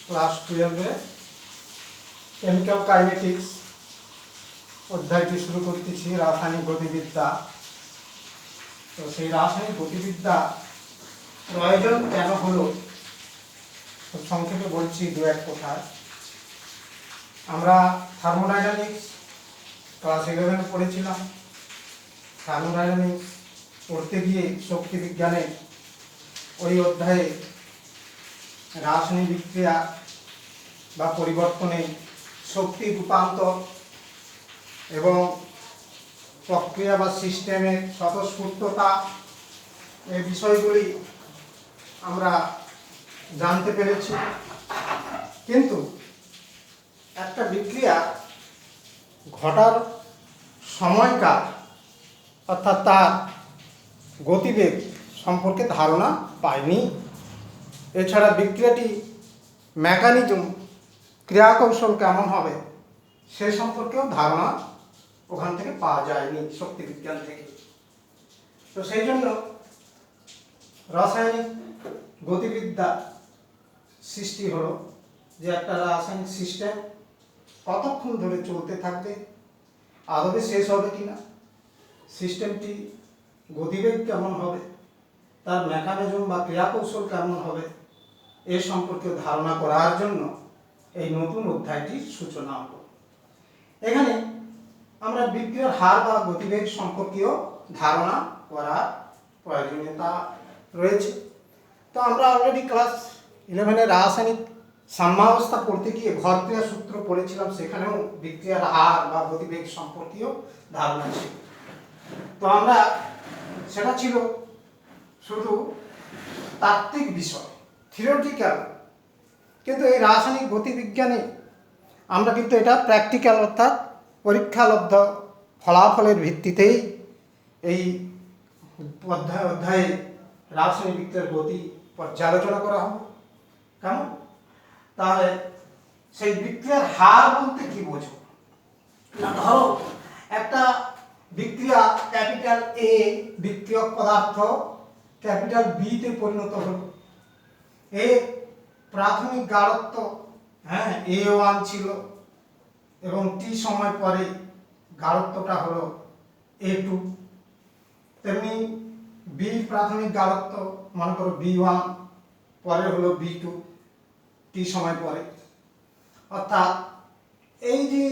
Class 12 chemical kinetics অধ্যায়টি শুরু করতেছি রাসায়নিক গতিবিদ্যা। তো সেই রাসায়নিক গতিবিদ্যা প্রয়োজন কেন হলো সংক্ষেপে বলছি দু এক কথায়। আমরা থার্মোডাইনামিক্স ক্লাস 11 পড়েছিলাম। থার্মোডাইনামিক্স পড়তে গিয়ে শক্তি বিজ্ঞানে ওই অধ্যায়ে রাসায়নিক বিক্রিয়া বা পরিবর্তনে শক্তি রূপান্তর এবং প্রক্রিয়া বা সিস্টেমের স্বতঃস্ফূর্ততা এই বিষয়গুলি আমরা জানতে পেরেছি। কিন্তু একটা বিক্রিয়া ঘটার সময়কাল অর্থাৎ তার গতিবেগ সম্পর্কে ধারণা পাইনি। এছাড়া বিক্রিয়াটি মেকানিজম ক্রিয়াকৌশল কেমন হবে সে সম্পর্কেও ধারণা ওখান থেকে পাওয়া যায়নি শক্তি বিজ্ঞান থেকে। তো সেই জন্য রাসায়নিক গতিবিদ্যা সৃষ্টি হলো যে একটা রাসায়নিক সিস্টেম কতক্ষণ ধরে চলতে থাকবে, আদবে শেষ হবে কিনা, সিস্টেমটি গতিবেগ কেমন হবে, তার মেকানিজম বা ক্রিয়াকৌশল কেমন হবে এ সম্পর্কে ধারণা করার জন্য এই নতুন অধ্যায়টির সূচনা হলো। এখানে আমরা বিক্রিয়ার হার বা গতিবেগ সম্পর্কেও ধারণা করার প্রয়োজনীয়তা রয়েছে। তো আমরা অলরেডি ক্লাস 11 রাসায়নিক সাম্যাবস্থা পড়তে গিয়ে ভরক্রিয়া সূত্র পড়েছিলাম, সেখানেও বিক্রিয়ার হার বা গতিবেগ সম্পর্কেও ধারণা ছিল। তো আমরা সেটা ছিল শুধু তাত্ত্বিক বিষয়, থিওরিটিক্যাল। কিন্তু এই রাসায়নিক গতিবিজ্ঞানে আমরা কিন্তু এটা প্র্যাকটিক্যাল অর্থাৎ পরীক্ষালব্ধ ফলাফলের ভিত্তিতেই এই অধ্যায়ে রাসায়নিক বিক্রিয়ার গতি পর্যালোচনা করা হবে। কেমন? তাহলে সেই বিক্রিয়ার হার বলতে কি বোঝো না? ধরো একটা বিক্রিয়া ক্যাপিটাল এ বিক্রিয়ক পদার্থ ক্যাপিটাল বি তে পরিণত হলো। এর প্রাথমিক গাঢ়ত্ব A1 ছিল এবং টি সময় পরে গাঢ়ত্বটা হলো A2। তেমনি বি প্রাথমিক গাঢ়ত্ব মনে করো B1, পরে হলো B2 টি সময় পরে। অর্থাৎ এই যে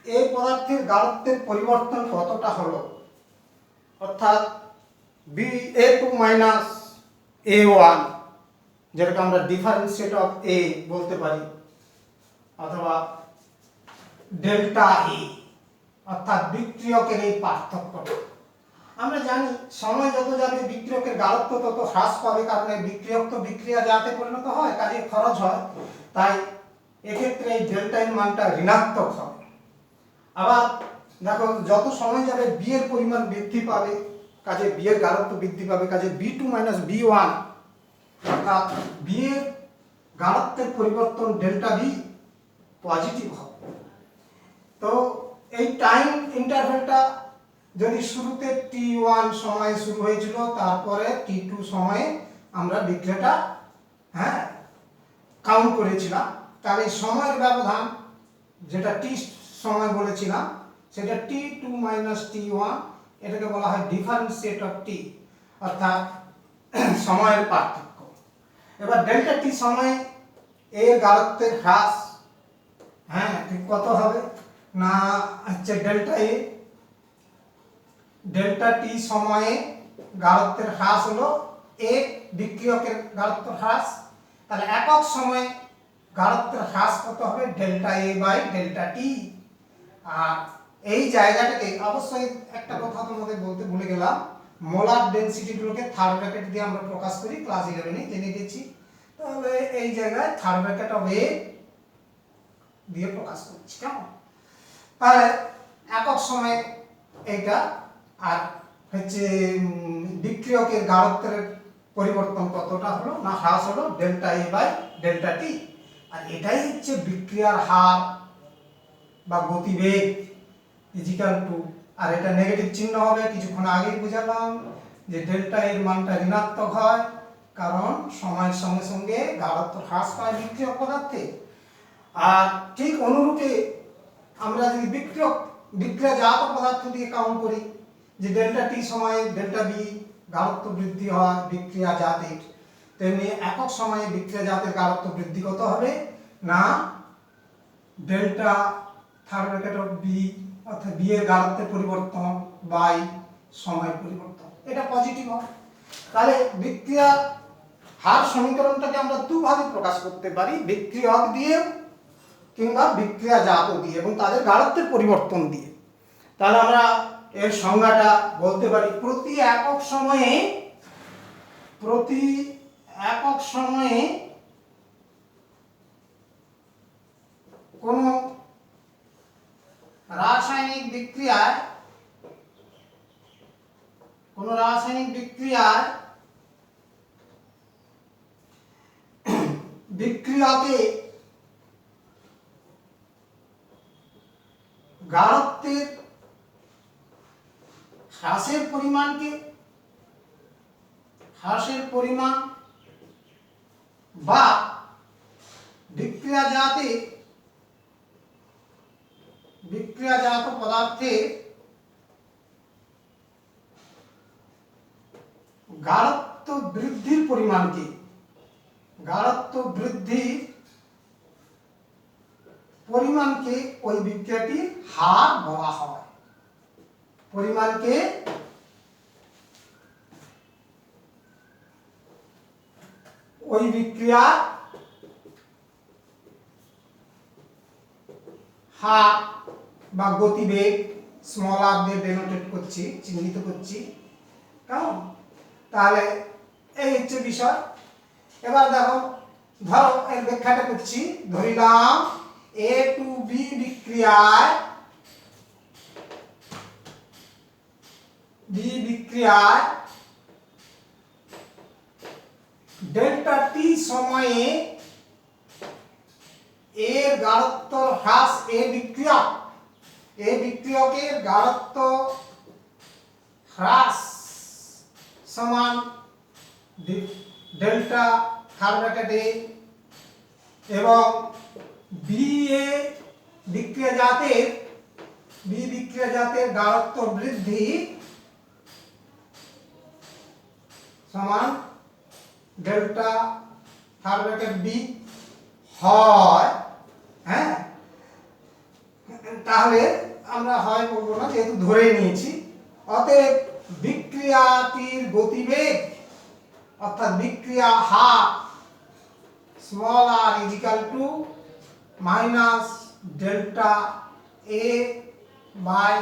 এই পদার্থের গাঢ়ত্বের পরিবর্তন কতটা হলো, অর্থাৎ A2 মাইনাস A1, যেটাকে আমরা ডিফারেন্সিয়েট অফ এ বলতে পারি, অথবা ডেল্টা এ, অর্থাৎ বিক্রিয়কের এই পার্থক্যটা। আমরা জানি সময় যত যাবে বিক্রিয়কের গাঢ়ত্ব তত হ্রাস পাবে, কারণ এই বিক্রিয়ক তো বিক্রিয়া যাতে পরিণত হয়, কাজে খরচ হয়। তাই এক্ষেত্রে এই ডেল্টা এর মানটা ঋণাত্মক হবে। আবার দেখো যত সময় যাবে বি এর পরিমাণ বৃদ্ধি পাবে, কাজে বি এর গাঢ়ত্ব বৃদ্ধি পাবে, কাজে B2 মাইনাস B1 অর্থাৎ বি এর গাঢ়ত্বের পরিবর্তন ডেল্টা বি পজিটিভ হবে। তো এই টাইম ইন্টারভ্যালটা যদি শুরুতে T1 সময়ে শুরু হয়েছিল, তারপরে T2 সময়ে আমরা বিক্রিয়াটা কাউন্ট করেছিলাম, তাহলে সময়ের ব্যবধান যেটা টি সময় বলেছিলাম সেটা T2 মাইনাস T1, এটাকে বলা হয় ডিফারেন্সিয়েট অফ টি, অর্থাৎ সময়ের পার্থক্য। এবার ডেল্টা টি সময়ে এর গাঢ়ত্বের হ্রাস কত হবে না হচ্ছে ডেল্টা টি সময়ে গাঢ়ত্বের হ্রাস হলো এ বিক্রিয়কের গাঢ়ত্ব হ্রাস। তাহলে একক সময়ে গাঢ়ত্বের হ্রাস কত হবে? ডেল্টা এ বাই ডেল্টা টি। আর এই জায়গাটাকে অবশ্যই একটা কথা তোমাদের বলতে ভুলে গেলাম, মোলার ডেনসিটিগুলোকে থার্ড ব্র্যাকেট দিয়ে আমরা প্রকাশ করি, ক্লাস 11 জেনে গেছি। তাহলে এই জায়গায় থার্ড ব্র্যাকেট অফ এ দিয়ে প্রকাশ করছি। কেমন? তাহলে একক সময়ে এইটা, আর হচ্ছে বিক্রিয়কের গাঢ়ত্বের পরিবর্তন কতটা হলো না হ্রাস হলো ডেল্টা এ বাই ডেল্টা টি। আর এটাই হচ্ছে বিক্রিয়ার হার বা গতিবেগ ইজিক্যাল টু, আর এটা নেগেটিভ চিহ্ন হবে। কিছুক্ষণ আগেই বুঝালাম যে ডেল্টা এর মানটা ঋণাত্মক হয়, কারণ সময়ের সঙ্গে সঙ্গে গাঢ়ত্ব হ্রাস পায় বিক্রিয়ক পদার্থে। আর ঠিক অনুরূপে আমরা যদি বিক্রিয়াজাত পদার্থ দিয়ে কাউন্ট করি যে ডেল্টা টি সময়ে ডেল্টা বি গাঢ়ত্ব বৃদ্ধি হয় বিক্রিয়াজাতের, তেমনি একক সময়ে বিক্রিয়াজাতের গাঢ়ত্ব বৃদ্ধি কত হবে না delta third bracket of B অর্থাৎ বি এর গাঢ়ত্বের পরিবর্তন বাই সময়ের পরিবর্তন, এটা পজিটিভ হয়। তাহলে বিক্রিয়া হার সমীকরণটাকে আমরা দুভাবে প্রকাশ করতে পারি, বিক্রিয়ক দিয়ে কিংবা বিক্রিয়াজাত দিয়ে এবং তাদের গাঢ়ত্বের পরিবর্তন দিয়ে। তাহলে আমরা এর সংজ্ঞাটা বলতে পারি প্রতি একক সময়ে কোন রাসায়নিক বিক্রিয়ায় বিক্রিয়াকে গাঢ়ত্বের হ্রাসের পরিমাণ বা বিক্রিয়াজাত পদার্থের গাঢ়ত্ব বৃদ্ধির পরিমাণকে ওই বিক্রিয়াটির হার বলা হয়। ওই বিক্রিয়ার হার বা গতিবেগ স্মল আর দিয়ে ডেনোটেট করছি, চিহ্নিত করছি, কেমন? তাহলে এই হচ্ছে বিষয়। এবার দেখো, ধরো এর ব্যাখ্যাটা করছি, ধরিলাম এ টু বি বিক্রিয়ায় ডেল্টা টি সময়ে এর গাঢ়ত্ব হ্রাস বিক্রিয়কের গাঢ়ত্ব হ্রাস সমান ডেল্টা থার্ড ব্র্যাকেট এ এবং বি বিক্রিয়াজাতের গাঢ়ত্ব বৃদ্ধি সমান ডেল্টা থার্ড ব্র্যাকেট বি হয়। হ্যাঁ, তাহলে আমরা হয় বলবো না, যেহেতু ধরে নিয়েছি। অতএব বিক্রিয়াটির গতিবেগ অর্থাৎ বিক্রিয়া হার small r is equal to minus delta A by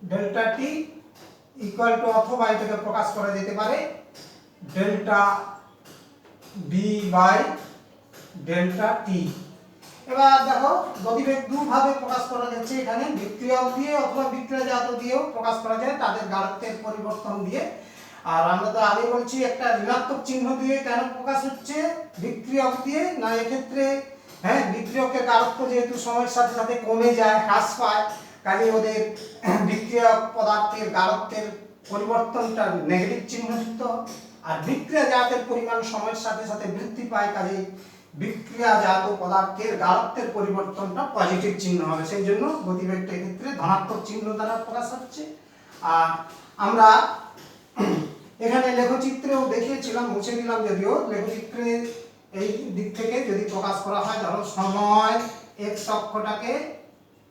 delta t equal to, অথবা এটাকে প্রকাশ করা যেতে পারে delta B by delta t. এবার দেখো, গতিবেগ দুভাবে প্রকাশ করা যাচ্ছে, এখানে বিক্রিয়ক দিয়ে অথবা বিক্রিয়াজাত দিয়েও প্রকাশ করা যায়, তাদের গাঢ়ত্বের পরিবর্তন দিয়ে। আর আমরা তো আগে বলছি একটা ঋণাত্মক চিহ্ন দিয়ে কেন প্রকাশ হচ্ছে বিক্রিয়ক দিয়ে, না এক্ষেত্রে হ্যাঁ বিক্রিয়কের গাঢ়ত্ব যেহেতু সময়ের সাথে সাথে কমে যায়, হ্রাস পায়, কাজে ওদের বিক্রিয়ক পদার্থের গাঢ়ত্বের পরিবর্তনটা নেগেটিভ চিহ্নযুক্ত। আর বিক্রিয়াজাতের পরিমাণ সময়ের সাথে সাথে বৃদ্ধি পায়, কাজে বিক্রিয়াজাত পদার্থের গাঢ়ত্বের পরিবর্তনটা পজিটিভ চিহ্ন হবে। সেই জন্য গতিবেগটা এক্ষেত্রে ধনাত্মক চিহ্ন দ্বারা প্রকাশ হচ্ছে। আর আমরা এখানে লেখচিত্রেও দেখিয়েছিলাম, মুছে দিলাম যদিও, লেখচিত্রে এই দিক থেকে যদি প্রকাশ করা হয়, ধরো সময় এক্স অক্ষটাকে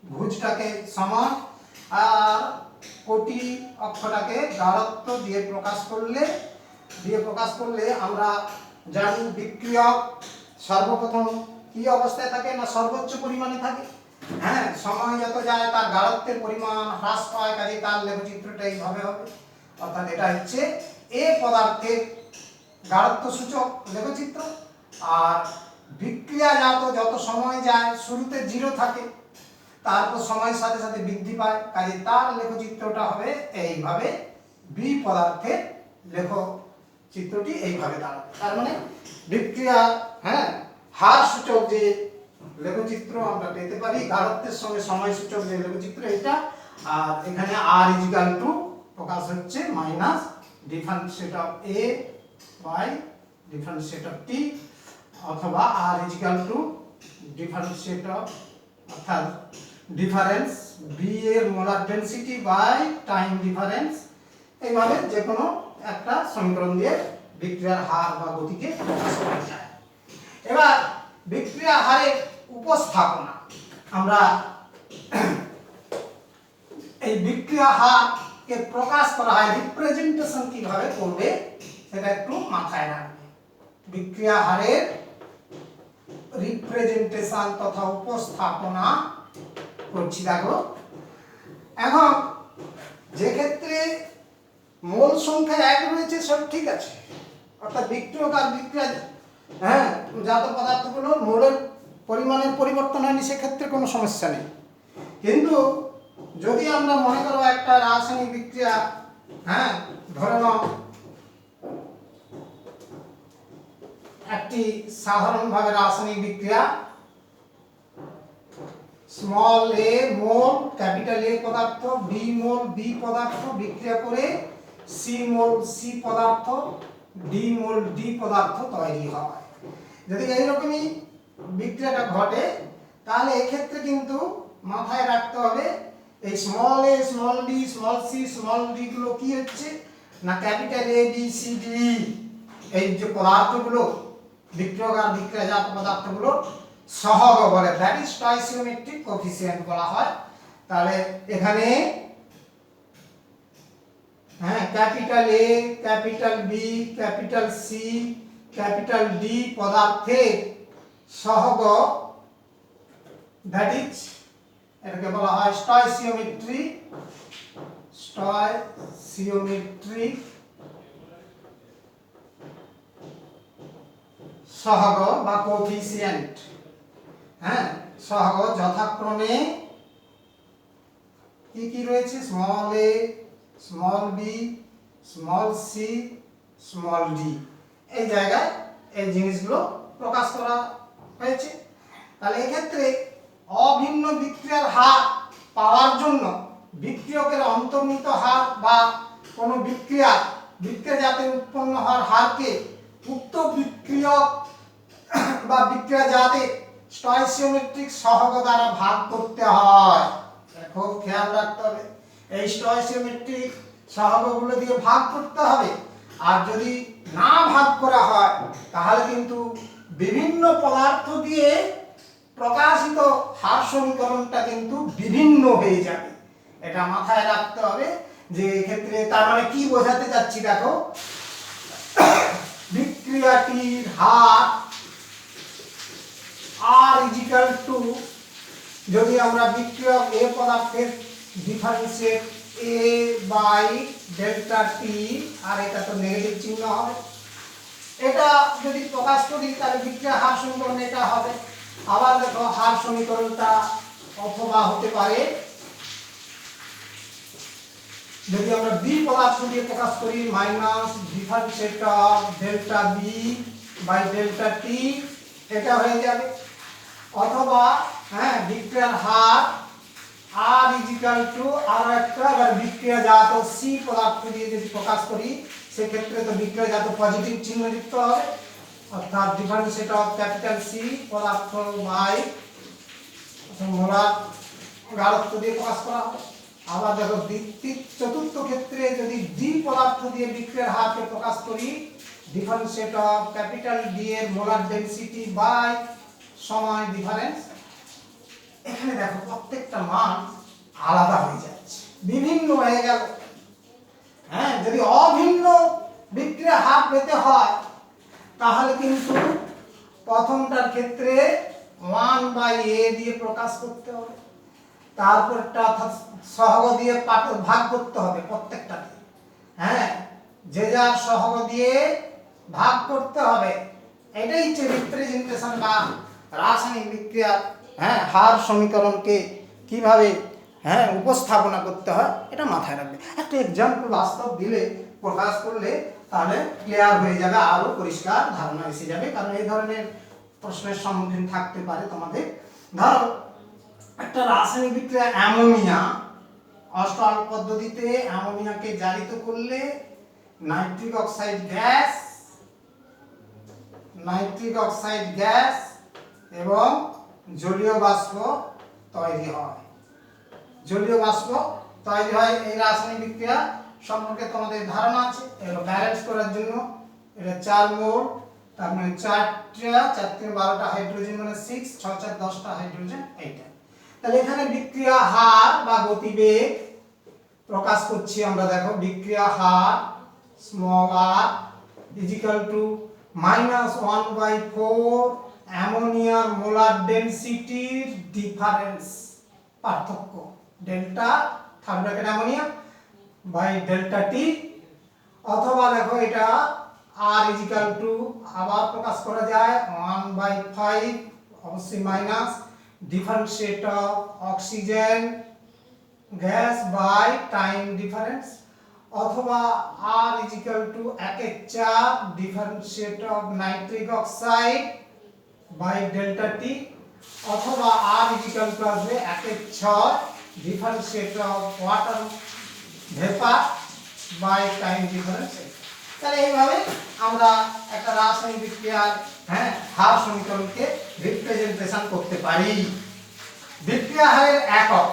ভুজটাকে সমান আর কোটি অক্ষটাকে গাঢ়ত্ব দিয়ে প্রকাশ করলে আমরা জানি বিক্রিয়ক সর্বপ্রথম কি অবস্থায় থাকে না সর্বোচ্চ পরিমাণে থাকে। হ্যাঁ, সময় যত যায় তার গাঢ়ত্বের পরিমাণ হ্রাস পায়, কাজে তার লেখচিত্রটা এইভাবে হবে। অর্থাৎ এটা হচ্ছে এ পদার্থের গাঢ়ত্ব সূচক লেখচিত্র। আর বিক্রিয়াজাত যত সময় যায় শুরুতে 0 থাকে, তারপর সময়ের সাথে সাথে বৃদ্ধি পায়, কাজে তার লেখচিত্রটা হবে এইভাবে। বি পদার্থের লেখচিত্রটি এইভাবে দাঁড়াবে। তার মানে বিক্রিয়া হার সূচক যে লেখচিত্র আমরা পেতে পারি, গাঢ়ত্বের সঙ্গে সময় সূচক যে লেখচিত্র এটা। আর এখানে আর ইজ ইকুয়াল টু প্রকাশ হচ্ছে minus differentiate of A by differentiate of t, অথবা r is equal to differentiate of অর্থাৎ ডিফারেন্স বি এর molar density by time difference. এইভাবে যে কোনো একটা সমীকরণ দিয়ে বিক্রিয়ার হার বা গতিকে প্রকাশ করা যায়। এবার বিক্রিয়া হারের উপস্থাপনা, আমরা এই বিক্রিয়া হারকে প্রকাশ করা হয়, রিপ্রেজেন্টেশন কিভাবে করবে সেটা একটু মাথায় রাখবে। বিক্রিয়া হারের রিপ্রেজেন্টেশন তথা উপস্থাপনা করছি। দেখো, এখন যে ক্ষেত্রে মোল সংখ্যা 1 রয়েছে সব ঠিক আছে, অর্থাৎ বিক্রিয়ক আর বিক্রিয়া জাত পদার্থগুলোর মোলের পরিমাণের পরিবর্তন হয়নি, সেক্ষেত্রে কোনো সমস্যা নেই। কিন্তু যদি আমরা মনে করো একটা রাসায়নিক বিক্রিয়া, ধরে নাও একটি সাধারণভাবে রাসায়নিক বিক্রিয়া, small A mole capital A পদার্থ, বি মোল বি পদার্থ বিক্রিয়া করে সি মোল সি পদার্থ, ডি মোল ডি পদার্থ তৈরি হয়। যদি এইরকমই বিক্রিয়াটা ঘটে, তাহলে এক্ষেত্রে কিন্তু মাথায় রাখতে হবে এই small a small d small c small d গুলো কি হচ্ছে না capital A B C D, এই যে পদার্থগুলো বিক্রিয়ক আর বিক্রিয়াজাত পদার্থগুলো সহগ বলে, দ্যাট ইজ স্টয়কিওমেট্রিক কোএফিসিয়েন্ট বলা হয়। তাহলে এখানে capital A capital B capital C capital D পদার্থের সহগ, দ্যাট ইজ এটাকে বলা হয় স্টয়কিওমেট্রিক সহগ বা কোএফিসিয়েন্ট। সহগ যথাক্রমে কি কি রয়েছে, small a small b small c small d, এই জায়গায় এই জিনিসগুলো প্রকাশ করা হয়েছে। তাহলে এক্ষেত্রে অভিন্ন বিক্রিয়ার হার পাওয়ার জন্য বিক্রিয়কের অন্তর্নিহিত হার বা কোনো বিক্রিয়াজাতে উৎপন্ন হওয়ার হারকে উক্ত বিক্রিয়ক বা বিক্রিয়াজাতে স্টয়কিওমেট্রিক সহগ দ্বারা ভাগ করতে হয়। খুব খেয়াল রাখতে হবে, এই স্টয়কিওমেট্রিক সহগগুলো দিয়ে ভাগ করতে হবে। আর যদি না ভাগ করা হয় তাহলে কিন্তু বিভিন্ন পদার্থ দিয়ে প্রকাশিত হার সমীকরণটা কিন্তু বিভিন্ন হয়ে যাবে। এটা মাথায় রাখতে হবে যে এক্ষেত্রে তার মানে কি বোঝাতে যাচ্ছি, দেখো বিক্রিয়াটির হার আর ইজ ইকুয়াল টু, যদি আমরা বিক্রিয়ক এ পদার্থের ডিফারেন্সিয়েট এ বাই ডেল্টা টি, আর এটা তো নেগেটিভ চিহ্ন হবে, এটা যদি প্রকাশ করি তাহলে বিক্রিয়া হার সমীকরণ এটা হবে। আবার দেখো হার সমীকরণটা অথবা হতে পারে, যদি আমরা বি পদার্থ দিয়ে প্রকাশ করি minus differentiate of delta B by delta t, এটা হয়ে যাবে। অথবা বিক্রিয়ার হার আর ইজ ইকুয়াল টু আর একটা আবার বিক্রিয়াজাত সি পদার্থ দিয়ে যদি প্রকাশ করি, সেক্ষেত্রে তো বিক্রিয়াজাত পজিটিভ চিহ্ন যুক্ত হবে, অর্থাৎ ডিফারেন্সিয়েট অফ ক্যাপিটাল সি পদার্থ বাই মোলার গাঢ়ত্ব দিয়ে প্রকাশ করা হবে। আবার দেখো চতুর্থ ক্ষেত্রে যদি ডি পদার্থ দিয়ে বিক্রিয়ার হারকে প্রকাশ করি, ডিফারেন্সিয়েট অফ ক্যাপিটাল ডি এর মোলার ডেনসিটি বাই সময় ডিফারেন্স। এখানে দেখো প্রত্যেকটা মান আলাদা হয়ে যাচ্ছে, বিভিন্ন হয়ে গেল। যদি অভিন্ন বিক্রিয়া হার পেতে হয় তাহলে কিন্তু প্রথমটার ক্ষেত্রে 1/a দিয়ে প্রকাশ করতে হবে, তারপরটা অর্থাৎ সহগ দিয়ে ভাগ করতে হবে প্রত্যেকটাকে, যে যার সহগ দিয়ে ভাগ করতে হবে। এটাই হচ্ছে রিপ্রেজেন্টেশন বা রাসায়নিক বিক্রিয়ার হার সমীকরণকে কিভাবে উপস্থাপনা করতে হয় এটা মাথায় রাখবে। একটা এক্সাম্পল বাস্তব দিলে প্রকাশ করলে তাহলে ক্লিয়ার হয়ে যাবে, আরো পরিষ্কার ধারণা এসে যাবে। কারণ এই ধরনের প্রশ্নের সম্মুখীন থাকতে পারে তোমাদের। ধরো একটা রাসায়নিক বিক্রিয়া অ্যামোনিয়া, অস্টল পদ্ধতিতে অ্যামোনিয়াকে জারিত করলে nitric oxide gas nitric oxide gas এবং জলীয় বাষ্প তৈরি হয়। জলীয় বাষ্প তৈরি হয়। এই রাসায়নিক বিক্রিয়া সম্পর্কে তোমাদের ধারণা আছে। এবার ব্যালেন্স করার জন্য এটা 4 মোল, তার মানে 4টা 4 3 12টা হাইড্রোজেন মানে 6, 6 4 10টা হাইড্রোজেন এইটা। তাহলে এখানে বিক্রিয়া হার বা গতিবেগ প্রকাশ করছি আমরা। দেখো বিক্রিয়া হার স্মল r -1/4 অ্যামোনিয়ার মোলার ডেনসিটির ডিফারেন্স, পার্থক্য, delta third bracket ammonia by delta t. অথবা দেখো এটা r আবার প্রকাশ করা যায় 1/5 অবশ্যই minus differentiate of oxygen gas by time difference, অথবা r 1/4 differentiate of nitric oxide by delta t, অথবা r আসবে 1/6 differentiate of water vapour by time difference. তাহলে এইভাবে আমরা একটা রাসায়নিক বিক্রিয়ার হার সমীকরণকে রিপ্রেজেন্টেশন করতে পারি। বিক্রিয়া হারের একক,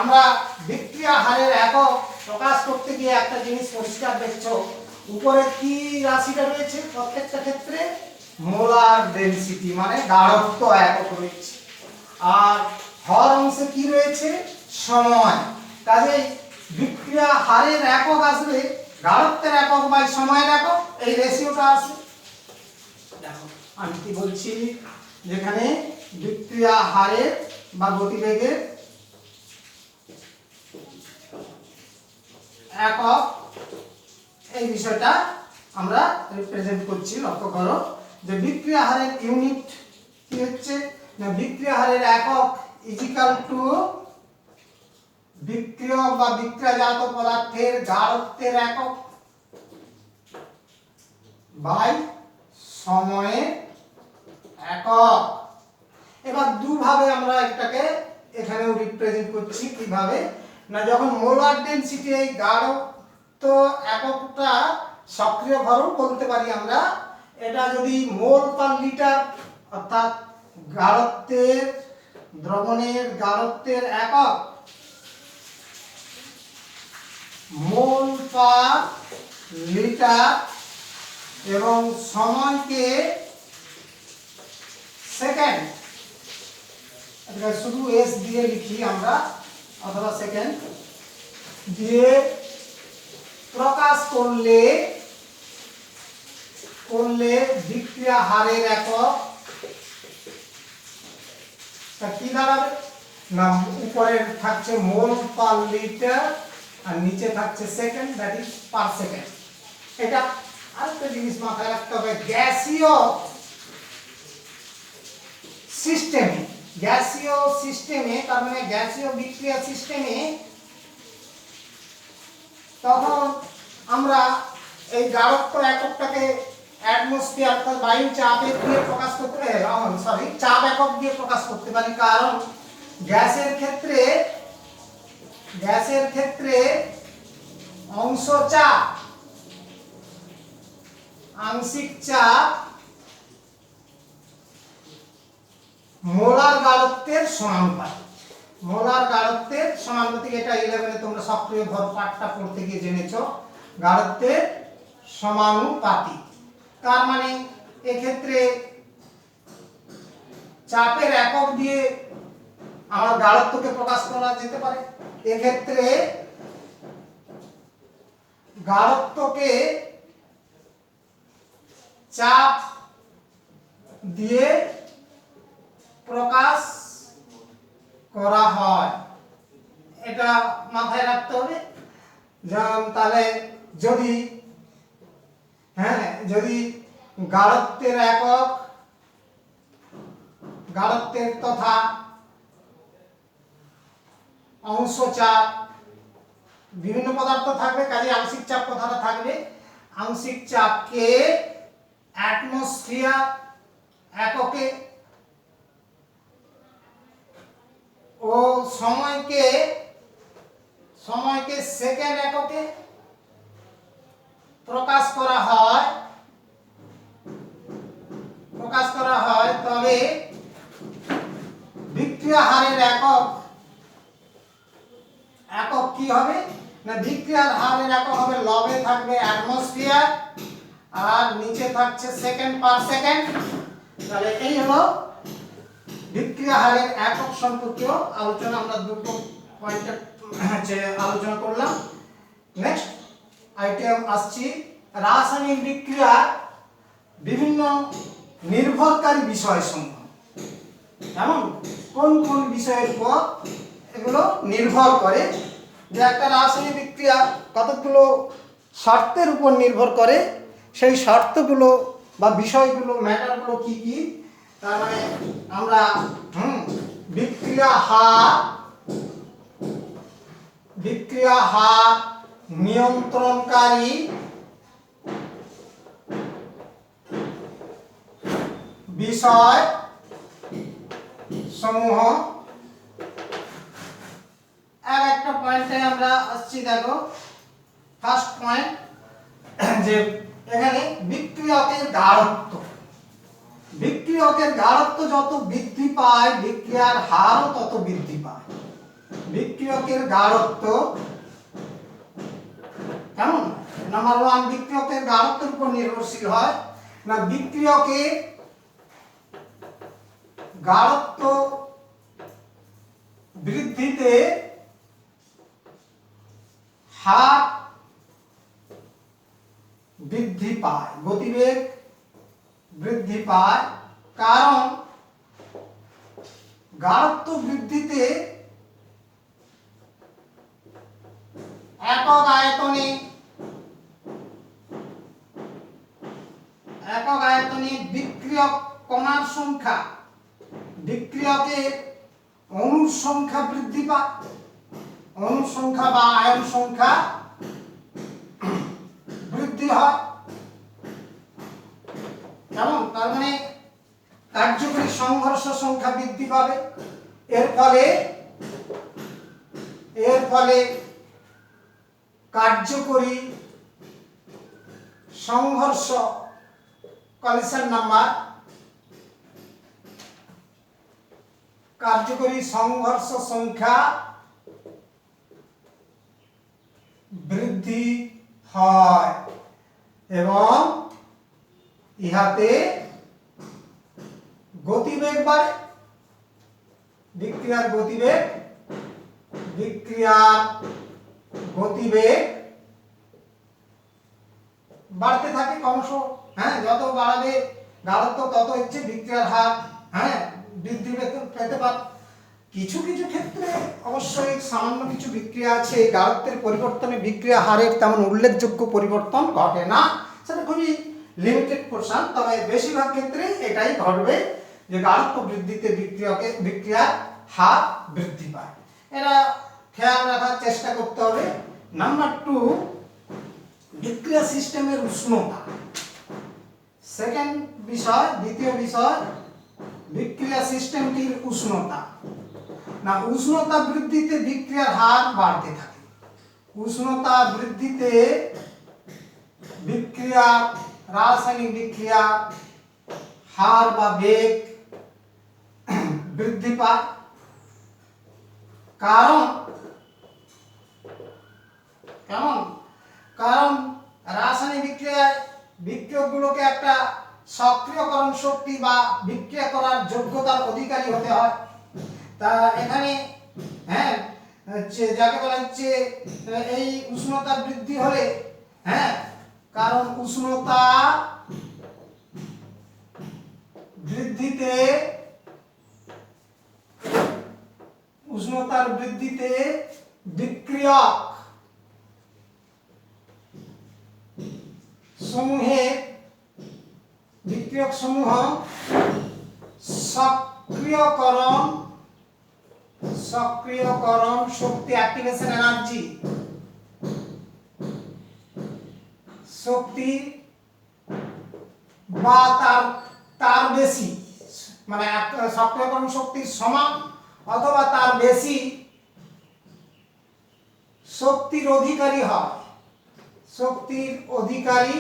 আমরা বিক্রিয়া হারের একক প্রকাশ করতে গিয়ে একটা জিনিস পরিষ্কার দেখছো, উপরে কি রাশিটা রয়েছে প্রত্যেকটা ক্ষেত্রে মোলার ডেনসিটি মানে গাঢ়ত্ব একক রয়েছে, আর হর অংশে কি রয়েছে সময়। কাজেই বিক্রিয়া হারের একক আসবে গাঢ়ত্বের একক বাই সময়ের একক, এই রেশিওটা আসবে। দেখো আমি কি বলছি, যেখানে বিক্রিয়া হারের বা গতিবেগের একক এই বিষয়টা আমরা রিপ্রেজেন্ট করছি। লক্ষ্য করো যে বিক্রিয়া হারের ইউনিট কি হচ্ছে না, বিক্রিয়া হারের একক ইজিক্যাল টু বিক্রিয়ক বা বিক্রিয়াজাত পদার্থের গাঢ়ত্বের একক বাই সময়ের একক। এবার দুভাবে আমরা এটাকে এখানেও রিপ্রেজেন্ট করছি। কিভাবে না, যখন মোলার ডেনসিটি এই গাঢ়ত্ব এককটা সক্রিয় ভরও বলতে পারি আমরা, এটা যদি মোল পার লিটার অর্থাৎ গাঢ়ত্বের দ্রবণের গাঢ়ত্বের একক মোল পার লিটার এবং সময়কে সেকেন্ড, এটা শুধু এস দিয়ে লিখি আমরা অথবা সেকেন্ড দিয়ে প্রকাশ করলে বিক্রিয়া হারের একক কি দাঁড়াবে না, উপরে থাকছে মোল পার লিটার আর নিচে থাকছে second, that is per second. এটা আরেকটা জিনিস মাথায় রাখতে হবে, গ্যাসীয় সিস্টেমে তার মানে গ্যাসীয় বিক্রিয়া সিস্টেমে তখন আমরা এই গাঢ়ত্ব এককটাকে অ্যাটমসফিয়ার অর্থাৎ বায়ু চাপের দিয়ে প্রকাশ করতে পারি, চাপ একক দিয়ে প্রকাশ করতে পারি। কারণ গ্যাসের ক্ষেত্রে অংশ চাপ আংশিক চাপ মোলার গাঢ়ত্বের সমানুপাতিক। মোলার গাঢ়ত্বের সমানুপাতিক, এটা 11 এ তোমরা সক্রিয় ভর পাঠটা পড়তে গিয়ে জেনেছো, গাঢ়ত্বের সমানুপাতিক। তার মানে এক্ষেত্রে চাপের একক দিয়ে আমার গাঢ়ত্বকে প্রকাশ করা যেতে পারে। এক্ষেত্রে গাঢ়ত্বকে চাপ দিয়ে প্রকাশ করা হয়, এটা মাথায় রাখতে হবে। যেমন তাহলে যদি গাঢ়ত্বের একক গাঢ়ত্বের তথা অংশ চাপ বিভিন্ন পদার্থ থাকবে, কাজে আংশিক চাপ কথাটা থাকবে। আংশিক চাপকে অ্যাটমসফিয়ার এককে ও সময়কে সেকেন্ড এককে প্রকাশ করা হয় তবে বিক্রিয়া হারের একক কি হবে না, বিক্রিয়ার হারের একক হবে, লবে থাকবে অ্যাটমসফিয়ার আর নিচে থাকছে সেকেন্ড পার সেকেন্ড। তাহলে এই হলো বিক্রিয়া হারের একক সম্পর্কীয় আলোচনা, আমরা দুটো পয়েন্টে আলোচনা করলাম। নেক্সট আইটেম আসছি রাসায়নিক বিক্রিয়া বিভিন্ন নির্ভরকারী বিষয়সমূহ, যেমন কোন কোন বিষয়ের উপর এগুলো নির্ভর করে। যে একটা রাসায়নিক বিক্রিয়া কতগুলো শর্তের উপর নির্ভর করে, সেই শর্তগুলো বা বিষয়গুলো ম্যাটারগুলো কি কি, তার মানে আমরা বিক্রিয়া হার নিয়ন্ত্রণকারী বিষয় সমূহ, একটা পয়েন্টে আমরা আসছি। দেখো ফার্স্ট পয়েন্ট, যে এখানে বিক্রিয়কের গাঢ়ত্ব যত বৃদ্ধি পায় বিক্রিয়ার হারও তত বৃদ্ধি পায়। বিক্রিয়কের গাঢ়ত্ব কেমন, নাম্বার 1 বিক্রিয়কের গাঢ়ত্বের উপর নির্ভরশীল হয় না, বিক্রিয়কের গাঢ়ত্ব বৃদ্ধিতে হার বৃদ্ধি পায়, গতিবেগ বৃদ্ধি পায়, কারণ গাঢ়ত্ব বৃদ্ধিতে একক আয়তনে বিক্রিয়ক কণার সংখ্যা, বিক্রিয়কের অণুর সংখ্যা বৃদ্ধি পায়, অণুর সংখ্যা বা আয়ন সংখ্যা বৃদ্ধি হয়। কেমন, তার মানে কার্যকরী সংঘর্ষ সংখ্যা বৃদ্ধি পাবে। এর ফলে কার্যকরী সংঘর্ষ কলিশন নাম্বার, কার্যকরী সংঘর্ষ সংখ্যা বৃদ্ধি হয় এবং ইহাতে গতিবেগ বাড়ে। বিক্রিয়ার গতিবেগ বাড়তে থাকে ক্রমশ। যত বাড়াবে গাঢ়ত্ব তত হচ্ছে বিক্রিয়ার হার বৃদ্ধি পেতে পারে। কিছু কিছু ক্ষেত্রে অবশ্যই সামান্য কিছু বিক্রিয়া আছে গাঢ়ত্বের পরিবর্তনে বিক্রিয়া হারের তেমন উল্লেখযোগ্য পরিবর্তন ঘটে না, সেটা খুবই লিমিটেড পোরশন। তবে বেশিরভাগ ক্ষেত্রে এটাই ঘটবে যে গাঢ়ত্ব বৃদ্ধিতে বিক্রিয়ার হার বৃদ্ধি পায়। এটা খেয়াল রাখার চেষ্টা করতে হবে। নাম্বার 2, বিক্রিয়া সিস্টেমের উষ্ণতা। সেকেন্ড বিষয়, দ্বিতীয় বিষয় বিক্রিয়া সিস্টেমটির উষ্ণতা। না, উষ্ণতা বৃদ্ধিতে বিক্রিয়ার হার বাড়তে থাকে। উষ্ণতা বৃদ্ধিতে রাসায়নিক বিক্রিয়া হার বা বেগ বৃদ্ধি পায়, কারণ রাসায়নিক বিক্রিয়ায় বিক্রিয়কগুলোকে একটা সক্রিয়করণ শক্তি বা বিক্রিয়া করার যোগ্যতার অধিকারী হতে হয়। তা এখানে যাকে বলা হচ্ছে এই উষ্ণতা বৃদ্ধি হলে কারণ উষ্ণতা বৃদ্ধিতে বিক্রিয়ক সমূহ সক্রিয়করণ শক্তি, অ্যাক্টিভেশন এনার্জি, শক্তি বা তার বেশি, মানে সক্রিয়করণ শক্তির সমান অথবা তার বেশি শক্তির অধিকারী হয়। শক্তির অধিকারী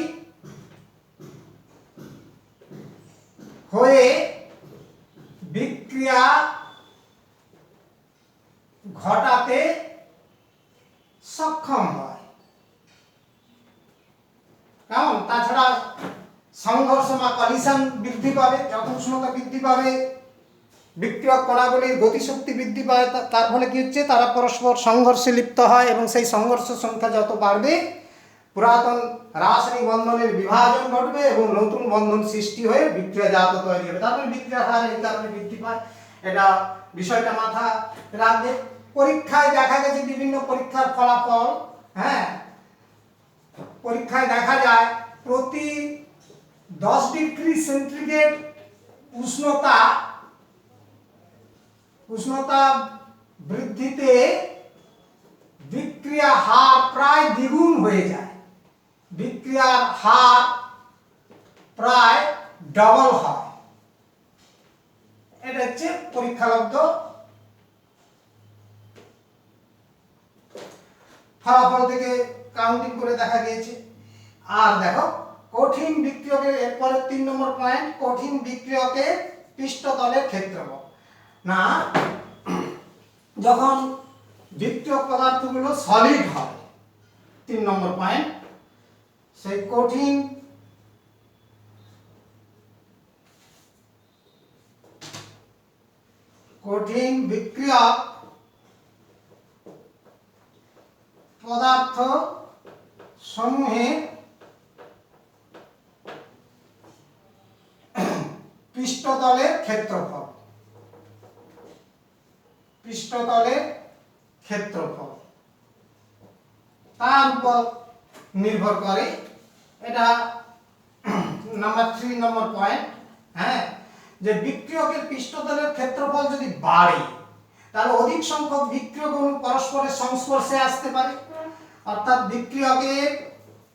হয়ে বিক্রিয়া ঘটাতে সক্ষম হয়। কেমন? তাছাড়া সংঘর্ষ বা কলিশন বৃদ্ধি পাবে, যত উষ্ণতা বৃদ্ধি পাবে বিক্রিয়ক কণাগুলির গতিশক্তি বৃদ্ধি পায়, তার ফলে কি হচ্ছে, তারা পরস্পর সংঘর্ষে লিপ্ত হয় এবং সেই সংঘর্ষ সংখ্যা যত বাড়বে পুরাতন রাসায়নিক বন্ধনের বিভাজন ঘটবে এবং নতুন বন্ধন সৃষ্টি হয়ে বিক্রিয়া জাত তৈরি হবে। তারপরে বিক্রিয়ার হার এই কারণে বৃদ্ধি পায়। এটা বিষয়টা মাথা রাখবে। পরীক্ষায় দেখা গেছে বিভিন্ন পরীক্ষার ফলাফল, হ্যাঁ, পরীক্ষায় দেখা যায় প্রতি 10 ডিগ্রি সেন্টিগ্রেড উষ্ণতা বৃদ্ধিতে বিক্রিয়া হার প্রায় দ্বিগুণ হয়ে যায়, বিক্রিয়ার হার প্রায় ডবল হয়। এটা হচ্ছে পরীক্ষালব্ধ ফলাফল থেকে কাউন্টিং করে দেখা গিয়েছে। আর দেখো কঠিন বিক্রিয়কের, এরপরে 3 নম্বর পয়েন্ট, কঠিন বিক্রিয়কের পৃষ্ঠতলের ক্ষেত্রফল। না, যখন বিক্রিয়ক পদার্থগুলো সলিড হয়, 3 নম্বর পয়েন্ট, সেই কঠিন বিক্রিয়ক পদার্থ সমূহের পৃষ্ঠতলের ক্ষেত্রফল, তার উপর নির্ভর করে। এটা নাম্বার 3 নম্বর পয়েন্ট, হ্যাঁ, যে বিক্রিয়কের পৃষ্ঠতলের ক্ষেত্রফল যদি বাড়ে তাহলে অধিক সংখ্যক বিক্রিয়ক অণু পরস্পরের সংস্পর্শে আসতে পারে। অর্থাৎ বিক্রিয়কের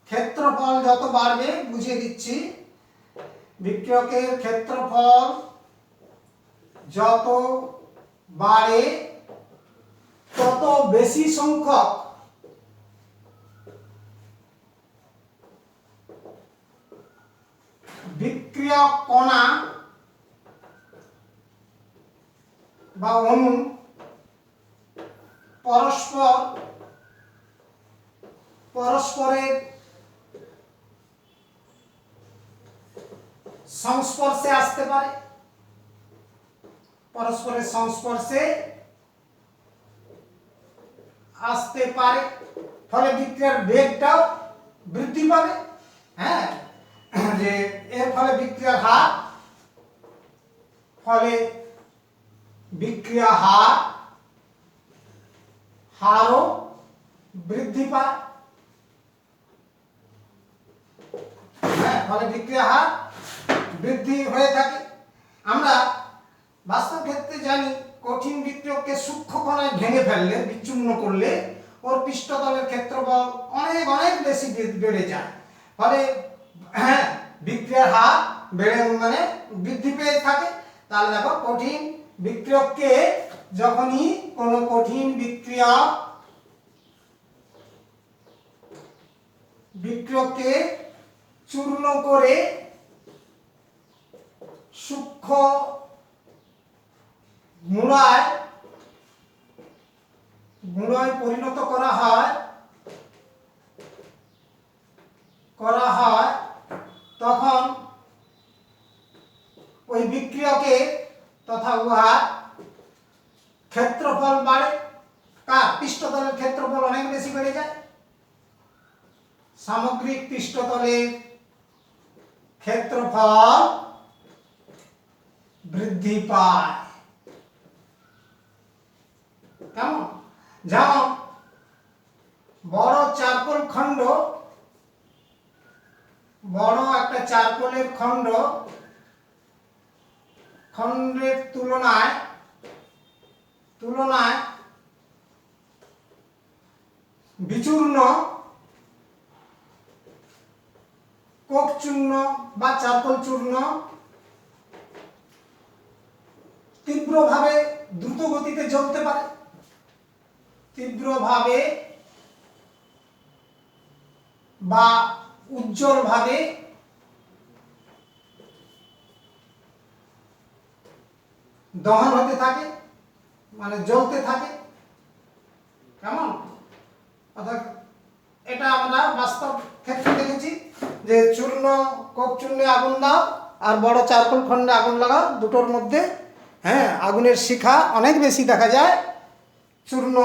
ক্ষেত্রফল যত বাড়বে, বুঝিয়ে দিচ্ছি, বিক্রিয়কের ক্ষেত্রফল যত বাড়ে তত বেশি সংখ্যক বিক্রিয়ক কণা বা অণু পরস্পরের সংস্পর্শে আসতে পারে, ফলে বিক্রিয়ার বেগটাও বৃদ্ধি পাবে। হ্যাঁ, যে এর ফলে বিক্রিয়ার হারও বৃদ্ধি পায়। হ্যাঁ, ফলে বিক্রিয়া হার বৃদ্ধি হয়ে থাকে। আমরা বাস্তব ক্ষেত্রে জানি কঠিন বিক্রিয়ককে সূক্ষ্ম কণায় ভেঙে ফেললে, বিচ্ছিন্ন করলে ওর পৃষ্ঠতলের ক্ষেত্রফল অনেক অনেক বেশি বেড়ে যায়। ফলে হ্যাঁ, বিক্রিয়ার হার বৃদ্ধি পেয়ে থাকে। তাহলে দেখো, কঠিন বিক্রিয়ককে যখনই কোনো কঠিন বিক্রিয়ককে চূর্ণ করে সূক্ষ্ম মূলায় পরিণত করা হয় তখন ওই বিক্রিয়কে তথা উহার ক্ষেত্রফল বাড়ে। কার? পৃষ্ঠতলের ক্ষেত্রফল অনেক বেশি বেড়ে যায়। সামগ্রিক পৃষ্ঠতলের ক্ষেত্রফল বৃদ্ধি পায়। কেমন? যেমন বড় একটা চারকোলের খণ্ডের তুলনায় বিচূর্ণ কোক চূর্ণ বা চারকোল চূর্ণ তীব্রভাবে দ্রুত গতিতে জ্বলতে পারে, তীব্রভাবে বা উজ্জ্বলভাবে দহন হতে থাকে, মানে জ্বলতে থাকে। কেমন? অর্থাৎ এটা আমরা বাস্তব ক্ষেত্রে দেখেছি যে চূর্ণ কোক চূর্ণে আগুন দাও আর বড় চারকোল খণ্ডে আগুন লাগাও, দুটোর মধ্যে আগুনের শিখা অনেক বেশি দেখা যায় চূর্ণ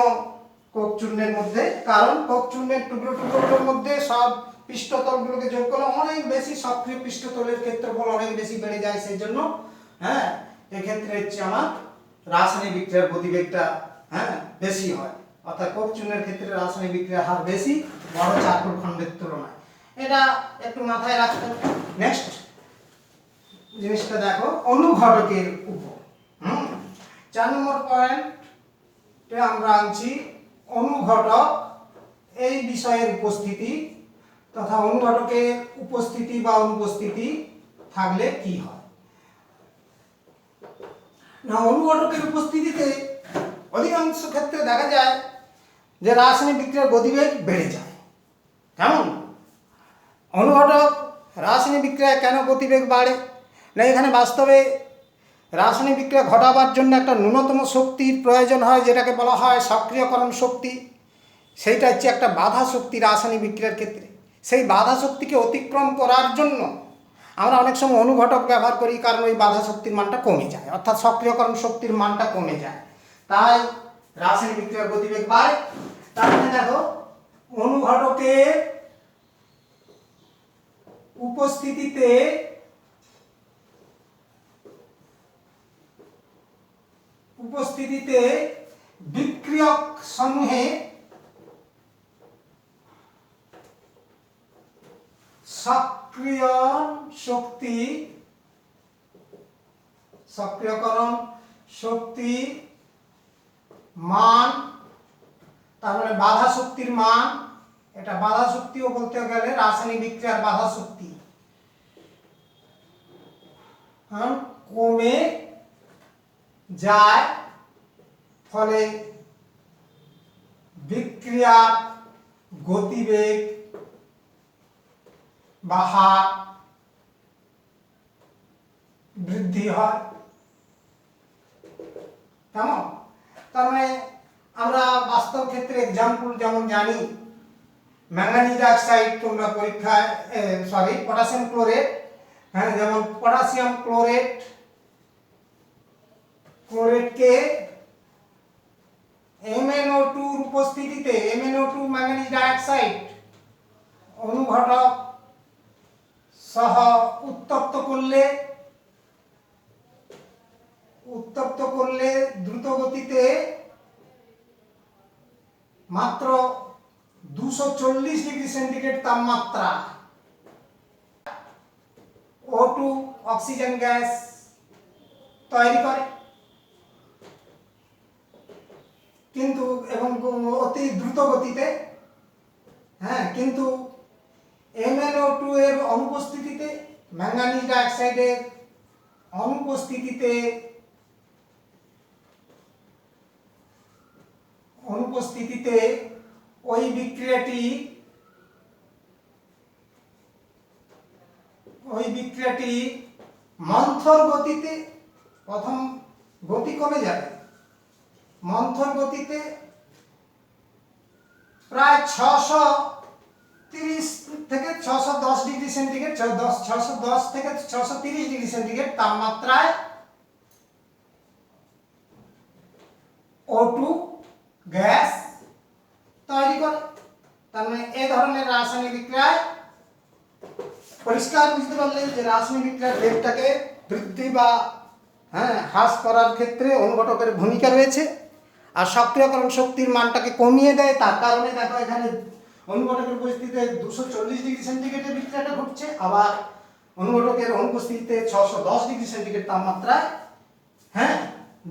কোক চূর্ণের মধ্যে, কারণ কোক চূর্ণের টুকরো টুকরোগুলোর মধ্যে সব পৃষ্ঠতলগুলোকে যোগ করলে অনেক বেশি সক্রিয় পৃষ্ঠতলের ক্ষেত্রফল অনেক বেশি বেড়ে যায়। সেই জন্য এক্ষেত্রে হচ্ছে আমার রাসায়নিক বিক্রিয়ার গতিবেগটা বেশি হয়। অর্থাৎ কোক চূর্ণের ক্ষেত্রে রাসায়নিক বিক্রিয়ার হার বেশি বড় চারকোল খণ্ডের তুলনায়। এটা একটু মাথায় রাখতে হবে। নেক্সট জিনিসটা দেখো, অনুঘটকের উপর 4 নম্বর পয়েন্টে আমরা আনছি অনুঘটক এই বিষয়ের উপস্থিতি তথা অনুঘটকের উপস্থিতি বা অনুপস্থিতি থাকলে কি হয় না। অনুঘটকের উপস্থিতিতে অধিকাংশ ক্ষেত্রে দেখা যায় যে রাসায়নিক বিক্রিয়ার গতিবেগ বেড়ে যায়। কেমন? অনুঘটক রাসায়নিক বিক্রিয়ায় কেন গতিবেগ বাড়ে না, এখানে বাস্তবে রাসায়নিক বিক্রিয়া ঘটাবার জন্য একটা ন্যূনতম শক্তির প্রয়োজন হয়, যেটাকে বলা হয় সক্রিয়করণ শক্তি। সেইটা হচ্ছে একটা বাধা শক্তি রাসায়নিক বিক্রিয়ার ক্ষেত্রে। সেই বাধা শক্তিকে অতিক্রম করার জন্য আমরা অনেক সময় অনুঘটক ব্যবহার করি, কারণ ওই বাধা শক্তির মানটা কমে যায়, অর্থাৎ সক্রিয়করণ শক্তির মানটা কমে যায়, তাই রাসায়নিক বিক্রিয়ার গতিবেগ বাড়ে। তাহলে দেখো, অনুঘটকের উপস্থিতিতে বিক্রিয়ক সমূহে সক্রিয়করণ শক্তি মান, তারপরে বাধা শক্তির মান, এটা বাধা শক্তিও বলতে গেলে রাসায়নিক বিক্রিয়ার বাধা শক্তি কমে যায়, ফলে বিক্রিয়ার গতিবেগ বা হার বৃদ্ধি হয়। কেমন? তার মানে আমরা বাস্তব ক্ষেত্রে এক্সাম্পল যেমন জানি, ম্যাঙ্গানিজ অক্সাইড তোমরা পরীক্ষায় পটাশিয়াম ক্লোরেট, যেমন পটাশিয়াম ক্লোরেটকে MnO2 উপস্থিতিতে MnO2 ম্যাঙ্গানিজ ডাইঅক্সাইড অনুঘটক সহ উত্তপ্ত করলে দ্রুত গতিতে মাত্র 240 ডিগ্রি সেন্টিগ্রেড তাপমাত্রা O2 অক্সিজেন গ্যাস তৈরি করে, কিন্তু এবং অতি দ্রুত গতিতে, কিন্তু MnO2 এর অনুপস্থিতিতে, ম্যাঙ্গানিজ ডাইঅক্সাইডের অনুপস্থিতিতে ওই বিক্রিয়াটি মন্থর গতিতে, প্রথম গতি কমে যাবে, মন্থর গতিতে প্রায় 630 থেকে 610 ডিগ্রি সেন্টিগ্রেড, 610 থেকে 630 ডিগ্রি সেন্টিগ্রেড তাপমাত্রায় O2 গ্যাস তৈরি করে। তার মানে এই ধরনের রাসায়নিক বিক্রিয়ায় পরিষ্কার বুঝতে পারলেন যে রাসায়নিক বিক্রিয়ার বেগটাকে বৃদ্ধি বা হ্রাস করার ক্ষেত্রে অনুঘটকের ভূমিকা রয়েছে, আর সক্রিয়করণ শক্তির মানটাকে কমিয়ে দেয়। তার কারণে দেখো এখানে অনুঘটকের উপস্থিতিতে 240 ডিগ্রি সেন্টিগ্রেডে বিক্রিয়াটা ঘটছে, আবার অনুঘটকের অনুপস্থিতিতে 610 ডিগ্রি সেন্টিগ্রেড তাপমাত্রায়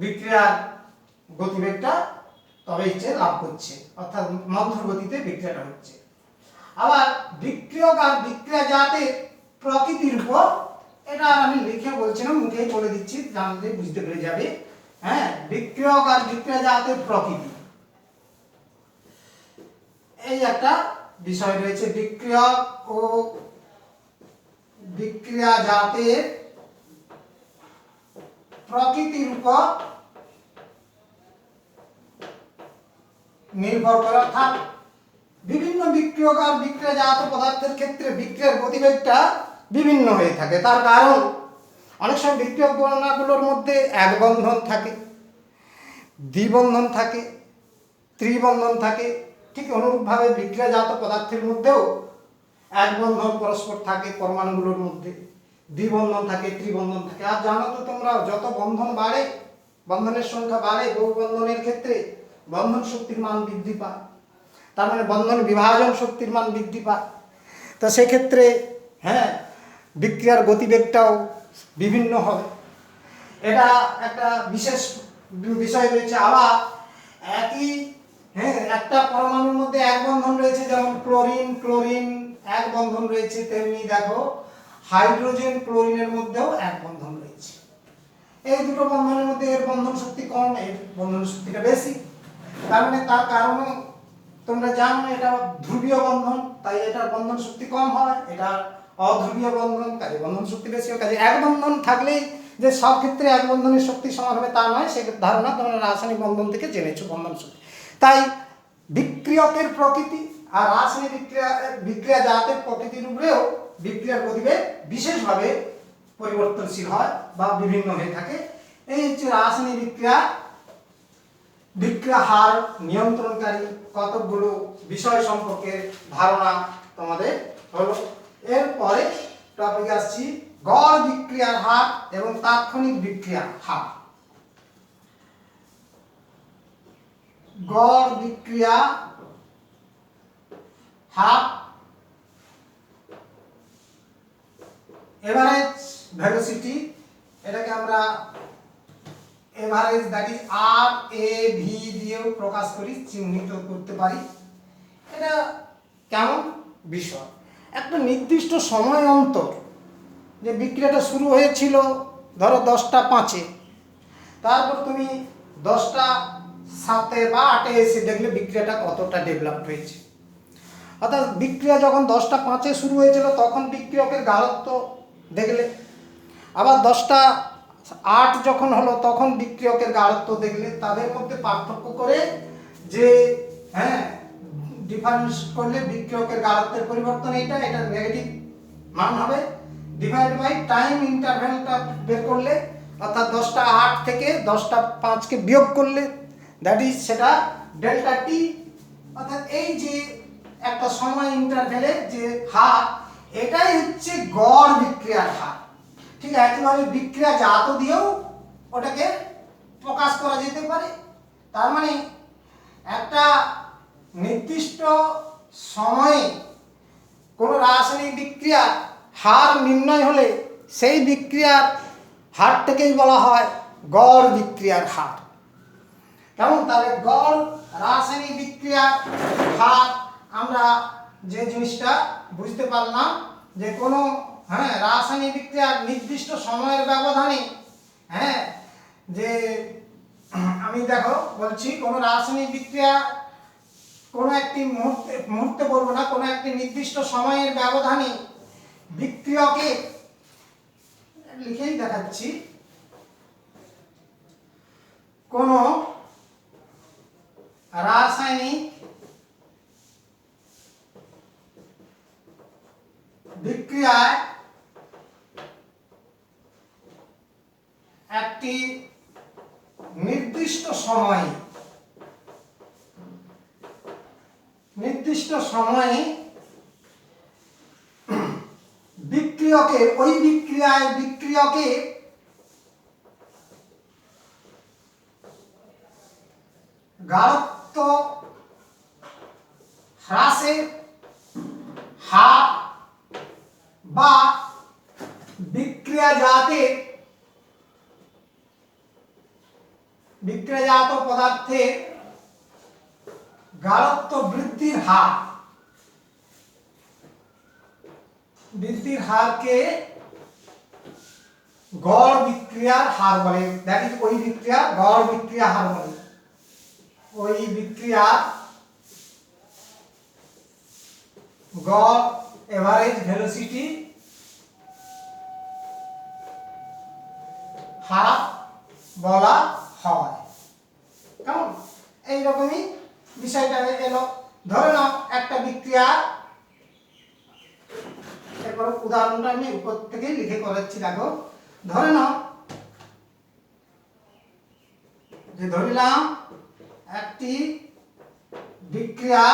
বিক্রিয়ার গতিবেগটা তবে লাভ করছে, অর্থাৎ মন্থর গতিতে বিক্রিয়াটা হচ্ছে। আবার বিক্রিয়ক আর বিক্রিয়া জাতের প্রকৃতির উপর, এটা আমি লিখে বলছি না, মুখেই বলে দিচ্ছি, জানলে বুঝতে পেরে যাবে। বিক্রিয়ক আর বিক্রিয়া জাতের প্রকৃতি, এই একটা বিষয় রয়েছে। বিক্রিয়ক ও বিক্রিয়া জাতের প্রকৃতির উপর নির্ভর করে, অর্থাৎ বিভিন্ন বিক্রিয়ক আর বিক্রিয়াজাত পদার্থের ক্ষেত্রে বিক্রিয়ার গতিবেগটা বিভিন্ন হয়ে থাকে। তার কারণ অনেক সময় বিক্রিয়ক বর্ণনাগুলোর মধ্যে এক বন্ধন থাকে, দ্বিবন্ধন থাকে, ত্রিবন্ধন থাকে। ঠিক অনুরূপভাবে বিক্রিয়াজাত পদার্থের মধ্যেও এক বন্ধন পরস্পর থাকে পরমাণুগুলোর মধ্যে, দ্বিবন্ধন থাকে, ত্রিবন্ধন থাকে। আর জানো তো তোমরা, যত বন্ধন বাড়ে, বন্ধনের সংখ্যা বাড়ে, বহু বন্ধনের ক্ষেত্রে বন্ধন শক্তির মান বৃদ্ধি পায়, তার মানে বন্ধন বিভাজন শক্তির মান বৃদ্ধি পায়। তো সেক্ষেত্রে বিক্রিয়ার গতিবেগটাও বিভিন্ন হবে। এটা একটা বিশেষ বিষয় রয়েছে। আবার একই একটা পরমাণুর মধ্যে এক বন্ধন রয়েছে, যেমন ক্লোরিন ক্লোরিন এক বন্ধন রয়েছে, তেমনি দেখো হাইড্রোজেন ক্লোরিনের মধ্যেও এক বন্ধন রয়েছে। এই দুটো বন্ধনের মধ্যে এর বন্ধন শক্তি কম, এর বন্ধন শক্তিটা বেশি। তার মানে তার কারণে তোমরা জানো এটা ধ্রুবীয় বন্ধন, তাই এটার বন্ধন শক্তি কম হয়, এটা অধ্রুবীয় বন্ধন, তাই বন্ধন শক্তি বেশি হয়। কাজে এক বন্ধন থাকলেই যে সব ক্ষেত্রে এক বন্ধনের শক্তি সমান হবে তা নয়, সে ধারণা তোমরা রাসায়নিক বন্ধন থেকে জেনেছো, বন্ধন শক্তি। তাই বিক্রিয়কের প্রকৃতি আর রাসায়নিক বিক্রিয়াজাতের প্রকৃতির উপরেও বিক্রিয়ার গতিবেগ বিশেষভাবে পরিবর্তনশীল হয় বা বিভিন্ন হয়ে থাকে। এই হচ্ছে রাসায়নিক বিক্রিয়া হার নিয়ন্ত্রণকারী কতগুলো বিষয় সম্পর্কে ধারণা তোমাদের হলো। এরপরে টপিক আসছি গড় বিক্রিয়ার হার এবং তাৎক্ষণিক বিক্রিয়ার হার। গড় বিক্রিয়া হার, এভারেজ ভেলোসিটি, এটাকে আমরা এভারেজ দ্যাট ইজ আর এ ভি দিয়েও প্রকাশ করি, চিহ্নিত করতে পারি। এটা কেমন বিষয়, একটা নির্দিষ্ট সময় অন্তর যে বিক্রিয়াটা শুরু হয়েছিল ধরো 10টা 5-এ, তারপর তুমি 10টা 7-এ বা 8-এ এসে দেখলে বিক্রিয়াটা কতটা ডেভেলপ হয়েছে। অর্থাৎ বিক্রিয়া যখন 10টা 5-এ শুরু হয়েছিল তখন বিক্রিয়কের গাঢ়ত্ব দেখলে, আবার 10টা 8 যখন হলো তখন বিক্রিয়কের গাঢ়ত্ব দেখলে। তাদের মধ্যে পার্থক্য করে যে ডিফারেন্স করলে বিক্রিয়কের গাঢ়ত্বের পরিবর্তন এটা নেগেটিভ মান হবে, ডিভাইড বাই টাইম ইন্টারভ্যালটা বের করলে, অর্থাৎ 10টা 8 থেকে 10টা 5কে বিয়োগ করলে দ্যাট ইজ সেটা ডেল্টা টি। অর্থাৎ এই যে একটা সময় ইন্টারভ্যালের যে হার, এটাই হচ্ছে গড় বিক্রিয়ার হার। ঠিক একইভাবে বিক্রিয়াজাত দিয়েও ওটাকে প্রকাশ করা যেতে পারে। তার মানে একটা নির্দিষ্ট সময়ে কোনো রাসায়নিক বিক্রিয়ার হার নির্ণয় হলে সেই বিক্রিয়ার হারটাকেই বলা হয় গড় বিক্রিয়ার হার। কেমন? তাহলে গড় রাসায়নিক বিক্রিয়ার হার আমরা যে জিনিসটা বুঝতে পারলাম যে কোনো রাসায়নিক বিক্রিয়ার নির্দিষ্ট সময়ের ব্যবধানে যে আমি দেখো বলছি কোনো রাসায়নিক বিক্রিয়া কোনো একটি মুহূর্তে বলবো না, কোনো একটি নির্দিষ্ট সময়ের ব্যবধানে বিক্রিয়কে লিখেই দেখাচ্ছি, কোনো রাসায়নিক বিক্রিয়ায় একটি নির্দিষ্ট সময়ে বিক্রিয়কের ওই বিক্রিয়কের গাঢ়ত্ব হ্রাসের হার বা বিক্রিয়াজাত পদার্থের গাঢ়ত্ব বৃদ্ধির হারকে গড় বিক্রিয়ার হার বলে। দ্যাট ইজ ওই বিক্রিয়ার গড় বিক্রিয়া হার বলে। ওই বিক্রিয়ার গড় এভারেজ ভেলোসিটি হার বলা হয়। কেমন? এইরকমই বিষয়টা এলো। ধরে নাও একটা বিক্রিয়া, এরপর উদাহরণটা আমি উপর থেকে লিখে করাচ্ছি। দেখো, ধরে নাও যে ধরিলাম একটি বিক্রিয়া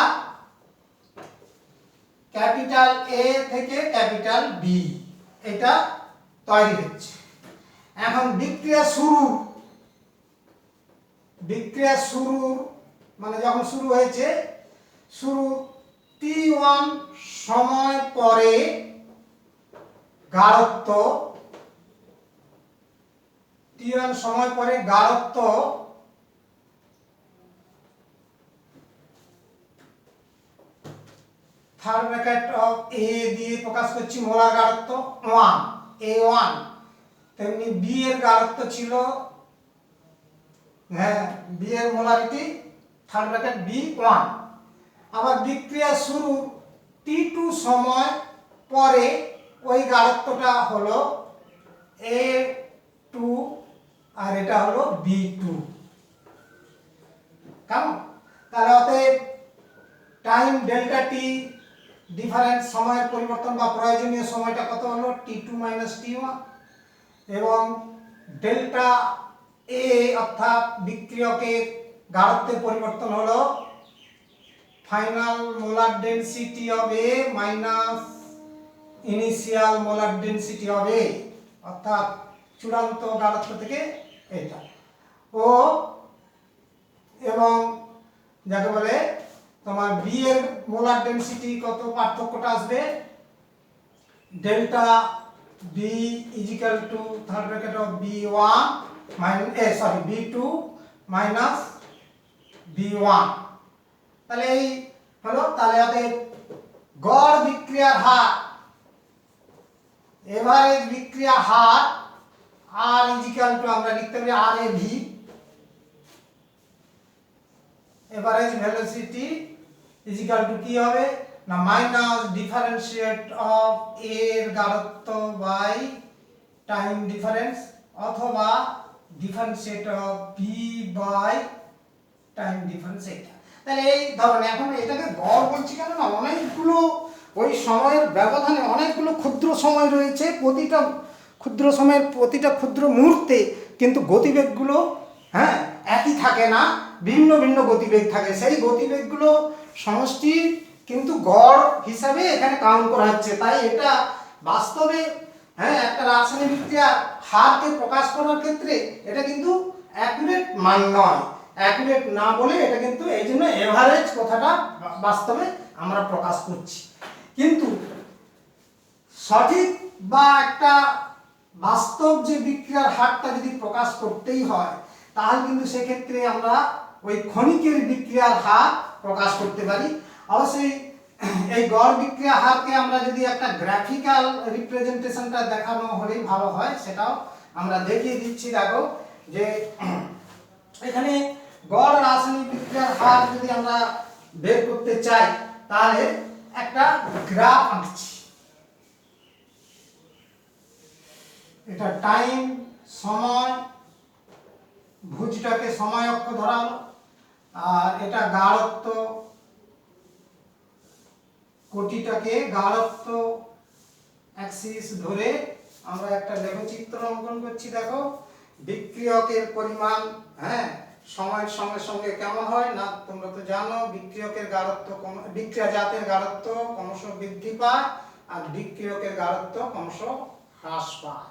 ক্যাপিটাল এ থেকে ক্যাপিটাল বি এটা তৈরি হচ্ছে। এখন বিক্রিয়া শুরু মানে যখন শুরু হয়েছে, শুরু t1 সময় পরে গাঢ়ত্ব t1 সময় পরে গাঢ়ত্ব থার্ড ব্র্যাকেট অফ এ দিয়ে প্রকাশ করছি মোলার গাঢ়ত্ব 1 a1, তেমনি বি এর গাঢ়ত্ব ছিল, হ্যাঁ বি এর মোলারিটি থার্ড ব্র্যাকেট b1। আবার বিক্রিয়া শুরু t2 সময় পরে ওই গাঢ়ত্বটা হলো a2 আর এটা হলো b2। কেমন? তাহলে অতএব টাইম ডেল্টা টি ডিফারেন্স সময়ের পরিবর্তন বা প্রয়োজনীয় সময়টা কত হলো t2 t1, এবং ডেল্টা এ অর্থাৎ বিক্রিয়কের গাঢ়ত্বের পরিবর্তন হলো final molar density of A minus initial molar density of A, অর্থাৎ চূড়ান্ত গাঢ়ত্ব থেকে এটা ও, এবং যাকে বলে তোমার বি এর মোলার ডেনসিটি কত পার্থক্যটা আসবে delta B is equal to third bracket of b1 minus b2 minus b1। তাহলে এই হলো, তাহলে অতএব গড় বিক্রিয়ার হার, এভারেজ বিক্রিয়া হার আর ইজ ইকুয়াল টু আমরা লিখতে পারি r A v, average velocity is equal to কি হবে না মাইনাস ডিফারেন্সিয়েট অফ এ এর গাঢ়ত্ব বাই টাইম ডিফারেন্স, অথবা differentiate of B by time difference এটা। তাহলে এই ধরনের, এখন এটাকে গড় বলছি কেন না, অনেকগুলো ওই সময়ের ব্যবধানে অনেকগুলো ক্ষুদ্র সময় রয়েছে, প্রতিটা ক্ষুদ্র সময়ের প্রতিটা ক্ষুদ্র মুহূর্তে কিন্তু গতিবেগগুলো হ্যাঁ একই থাকে না, ভিন্ন ভিন্ন গতিবেগ থাকে। সেই গতিবেগগুলো সমষ্টি কিন্তু গড় হিসাবে এখানে কাউন্ট করা হচ্ছে। তাই এটা বাস্তবে হ্যাঁ একটা রাসায়নিক বিক্রিয়ার হারকে প্রকাশ করার ক্ষেত্রে এটা কিন্তু অ্যাকুরেট মান নয়, অ্যাকুরেট না বলে এটা কিন্তু এই জন্য এভারেজ কথাটা বাস্তবে আমরা প্রকাশ করছি। কিন্তু সঠিক বা একটা বাস্তব যে বিক্রিয়ার হারটা যদি প্রকাশ করতেই হয়, তাহলে কিন্তু সেক্ষেত্রে আমরা ওই ক্ষণিকের বিক্রিয়ার হার প্রকাশ করতে পারি। অবশ্যই এই গড় বিক্রিয়া হারকে আমরা যদি একটা গ্রাফিক্যাল রিপ্রেজেন্টেশনটা দেখানো হলেই ভালো হয়, সেটাও আমরা দেখিয়ে দিচ্ছি। দেখো যে এখানে গড় রাসায়নিক বিক্রিয়ার হার যদি আমরা বের করতে চাই, তাহলে একটা গ্রাফ আঁকছি। এটা টাইম সময়, ভুজটাকে সময় অক্ষ ধরা হলো, আর এটা গাঢ়ত্ব, কোটিটাকে গাঢ়ত্ব অ্যাক্সিস ধরে আমরা একটা লেখচিত্র অঙ্কন করছি। দেখো বিক্রিয়কের পরিমাণ হ্যাঁ সময়ের সঙ্গে সঙ্গে কেমন হয় না, তোমরা তো জানো বিক্রিয়কের গাঢ়ত্ব বিক্রিয়া জাতের গাঢ়ত্ব ক্রমশ বৃদ্ধি পায় আর বিক্রিয়কের গাঢ়ত্ব ক্রমশ হ্রাস পায়।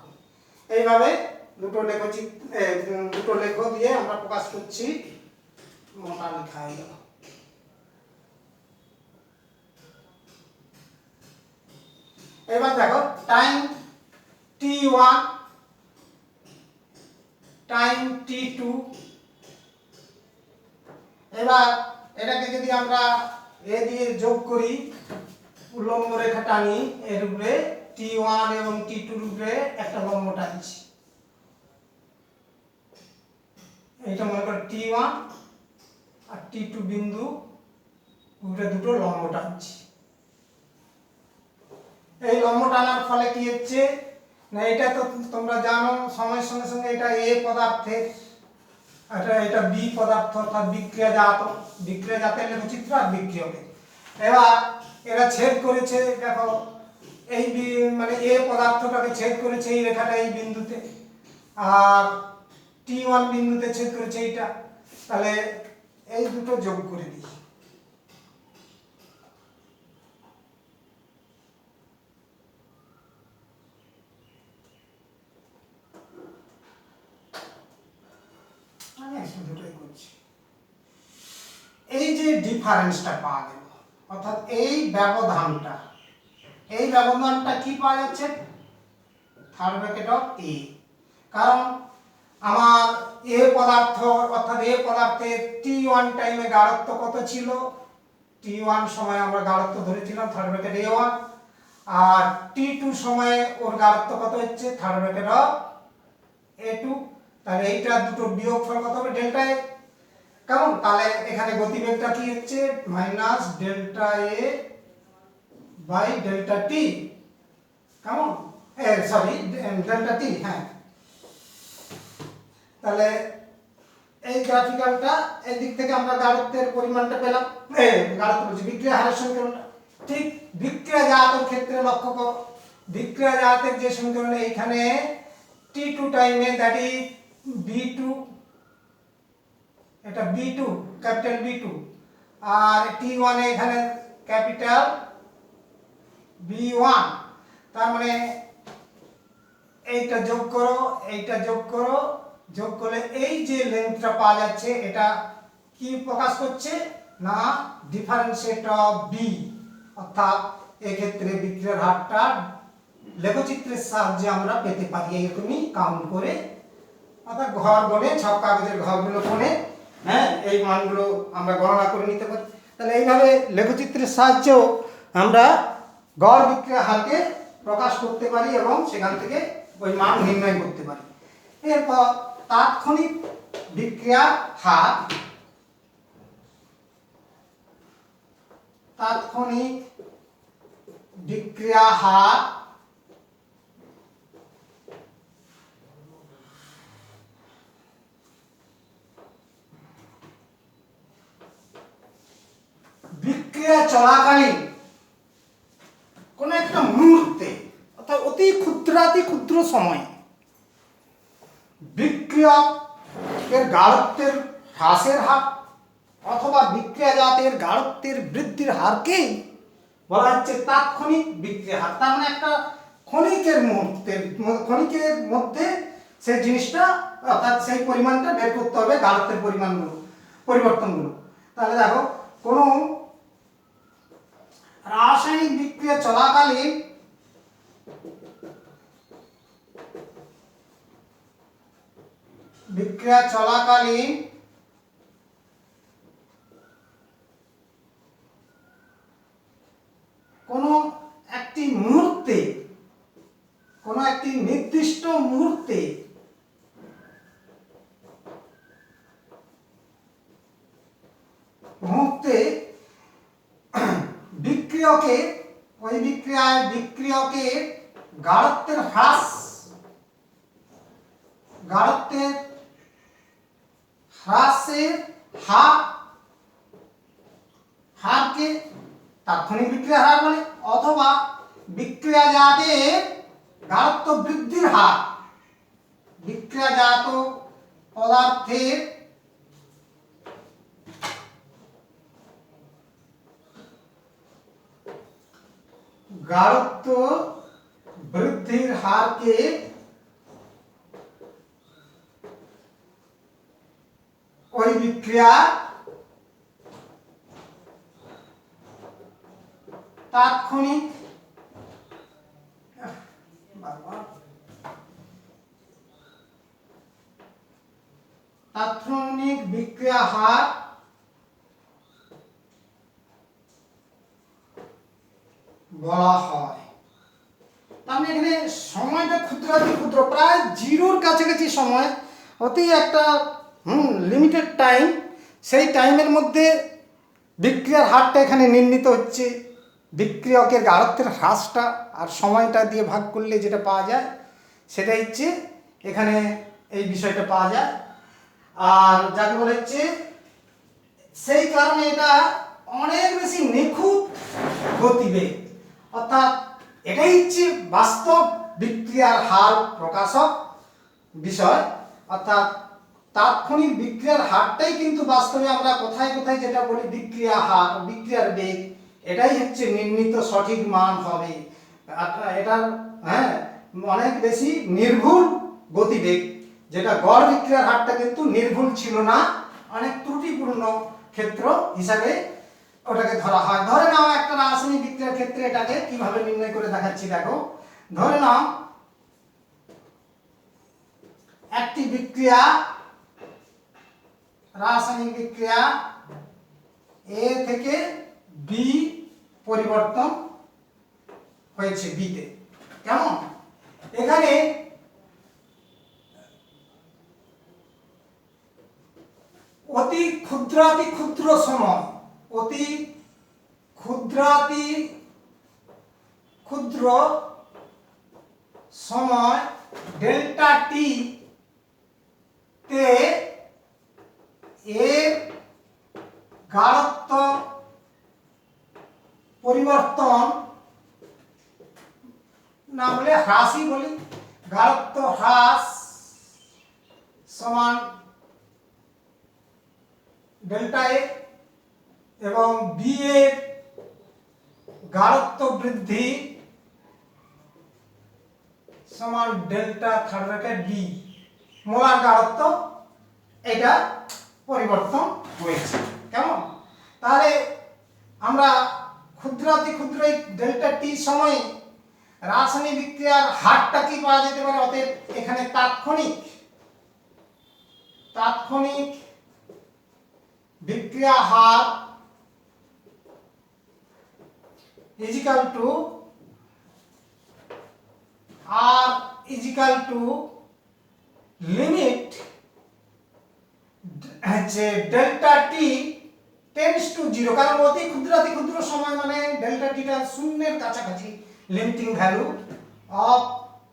এইভাবে দুটো লেখ দিয়ে আমরা প্রকাশ করছি। মোটা লেখা হয়ে গেল। এবার দেখো টাইম t1 টাইম t2, এবার এটাকে যদি আমরা এ দিয়ে যোগ করি, উল্লম্ব রেখা টানি, এর উপরে t1 এবং t2 এর উপরে একটা লম্ব টানছি। এটা মনে করো t1 আর t2 বিন্দু উপরে দুটো লম্ব টানছি। এই লম্ব টানার ফলে কি হচ্ছে না এটা তো তোমরা জানো, সময়ের সঙ্গে সঙ্গে এটা এ পদার্থের, এটা বি পদার্থ অর্থাৎ বিক্রিয়াজাত, বিক্রিয়াজাতের লেখচিত্র আর বিক্রিয়কের। এবার এরা ছেদ করেছে, দেখো এই মানে এ পদার্থটাকে ছেদ করেছে এই রেখাটা এই বিন্দুতে, আর T1 বিন্দুতে ছেদ করেছে এইটা। তাহলে এই দুটো যোগ করে দিই। দুটোই করছি। এই যে ডিফারেন্সটা পাওয়া গেল, অর্থাৎ এই ব্যবধানটা কি পাওয়া যাচ্ছে, থার্ড ব্র্যাকেট অফ এ। কারণ আমার এ পদার্থ অর্থাৎ এ পদার্থের T1 টাইমে গাঢ়ত্ব কত ছিল, T1 সময়ে আমরা গাঢ়ত্ব ধরেছিলাম থার্ড ব্র্যাকেট A1, আর T2 সময়ে ওর গাঢ়ত্ব কত হচ্ছে থার্ড ব্র্যাকেট অফ A2। তাহলে এইটা দুটো বিয়োগফল কত হবে, ডেল্টা এ। কেমন, তাহলে এখানে গতিবেগটা কি হচ্ছে minus delta A by delta t. কেমন, সরি ডেল্টা টি, হ্যাঁ। তাহলে এই গ্রাফিক্যালটা এই দিক থেকে আমরা গাঢ়ত্বের পরিমাণটা পেলাম, গাঢ়ত্ব বলছি বিক্রিয়া হারের সমীকরণটা। ঠিক বিক্রিয়াজাতের ক্ষেত্রে লক্ষ্য করো, বিক্রিয়াজাতের যে সমীকরণ এইখানে T2 টাইমে দ্যাট ইজ B2, এটা B2 ক্যাপিটাল B2, আর T1 এখানে ক্যাপিটাল B1। তার মানে এইটা যোগ করো, এইটা যোগ করো, যোগ করলে এই যে লেন্থটা পাওয়া যাচ্ছে এটা কি প্রকাশ করছে না ডিফারেন্সিয়েট অফ বি, অর্থাৎ এক্ষেত্রে বিক্রিয়ার হারটা লেখচিত্রের সাহায্যে আমরা পেতে পারি এরকমই কাউন্ট করে, অর্থাৎ ঘর গণে ছক কাগজের ঘরগুলো কোণে, হ্যাঁ, এই মানগুলো আমরা গণনা করে নিতে পারি। তাহলে এইভাবে লেখচিত্রের সাহায্যেও আমরা গড় বিক্রিয়া হারকে প্রকাশ করতে পারি এবং সেখান থেকে ওই মান নির্ণয় করতে পারি। এরপর তাৎক্ষণিক বিক্রিয়া হার, তাৎক্ষণিক বিক্রিয়া হার বিক্রিয়া চলাকালীন কোন একটা মুহূর্তে অর্থাৎ অতি ক্ষুদ্রাতি ক্ষুদ্র সময়ে বিক্রিয়কের গাঢ়ত্বের হ্রাসের হার অথবা বিক্রিয়াজাতের গাঢ়ত্বের বৃদ্ধির হারকেই বলা হচ্ছে তাৎক্ষণিক বিক্রিয়া হার। তার মানে একটা ক্ষণিকের ক্ষণিকের মধ্যে সেই জিনিসটা অর্থাৎ সেই পরিমাণটা বের করতে হবে, গাঢ়ত্বের পরিবর্তনগুলো। তাহলে দেখো কোনো রাসায়নিক বিক্রিয়া চলাকালীন কোনো একটি মুহূর্তে, কোনো একটি নির্দিষ্ট মুহূর্তে বিক্রিয়কে ওই বিক্রিয়কের গাঢ়ত্বের হ্রাসের হারকে তাৎক্ষণিক বিক্রিয়া হার বলে, অথবা বিক্রিয়াজাতের গাঢ়ত্ব বৃদ্ধির হার, বিক্রিয়াজাত পদার্থের গাঢ়ত্ব বৃদ্ধির হারকে ওই বিক্রিয়া তাৎক্ষণিক বিক্রিয়া হার বলা হয়। তার মানে এখানে সময়টা ক্ষুদ্রাতি ক্ষুদ্র, প্রায় জিরোর কাছাকাছি সময়, অতি একটা লিমিটেড টাইম, সেই টাইমের মধ্যে বিক্রিয়ার হারটা এখানে নির্ণীত হচ্ছে। বিক্রিয়কের গাঢ়ত্বের হ্রাসটা আর সময়টা দিয়ে ভাগ করলে যেটা পাওয়া যায় সেটা হচ্ছে এখানে এই বিষয়টা পাওয়া যায়। আর যাকে বলে হচ্ছে সেই কারণে এটা অনেক বেশি নিখুঁত গতিবেগ, অর্থাৎ এটাই হচ্ছে বাস্তব বিক্রিয়ার হার প্রকাশক বিষয়। অর্থাৎ তাৎক্ষণিক বিক্রিয়ার হারটাই কিন্তু বাস্তবে আমরা কোথায় কোথায় যেটা বলি বিক্রিয়া হার, বিক্রিয়ার বেগ, এটাই হচ্ছে নির্ণীত সঠিক মান হবে। এটার অনেক বেশি নির্ভুল গতিবেগ, যেটা গড় বিক্রিয়ার হারটা কিন্তু নির্ভুল ছিল না, অনেক ত্রুটিপূর্ণ ক্ষেত্র হিসাবে ওটাকে ধরা হয়। ধরে নাও একটা রাসায়নিক বিক্রিয়ার ক্ষেত্রে এটাকে কিভাবে নির্ণয় করে দেখাচ্ছি দেখো। ধরে নাও একটি বিক্রিয়া, রাসায়নিক বিক্রিয়া এ থেকে বি পরিবর্তন হয়েছে বিতে। কেমন? এখানে অতি ক্ষুদ্রাতি ক্ষুদ্র সময়, অতি ক্ষুদ্রাতি ক্ষুদ্র সময় ডেল্টা টি তে এর গাঢ়ত্ব পরিবর্তন না বলে হ্রাসই বলি, গাঢ়ত্ব হ্রাস সমান ডেল্টা এ, এবং বি এর গাঢ়ত্ব বৃদ্ধি সমান delta third bracket B, molar গাঢ়ত্ব এটা পরিবর্তন হয়েছে। কেমন? তাহলে আমরা ক্ষুদ্রাতি ক্ষুদ্র ডেল্টা টি সময়ে রাসায়নিক বিক্রিয়ার হারটা কি পাওয়া যেতে পারে? অতএব এখানে তাৎক্ষণিক বিক্রিয়া হার is equal two R equal to limit হচ্ছে delta t tends to zero, কারণ অতি ক্ষুদ্রাতি ক্ষুদ্র সময় মানে ডেল্টা টিটা শূন্যের কাছাকাছি, limiting value of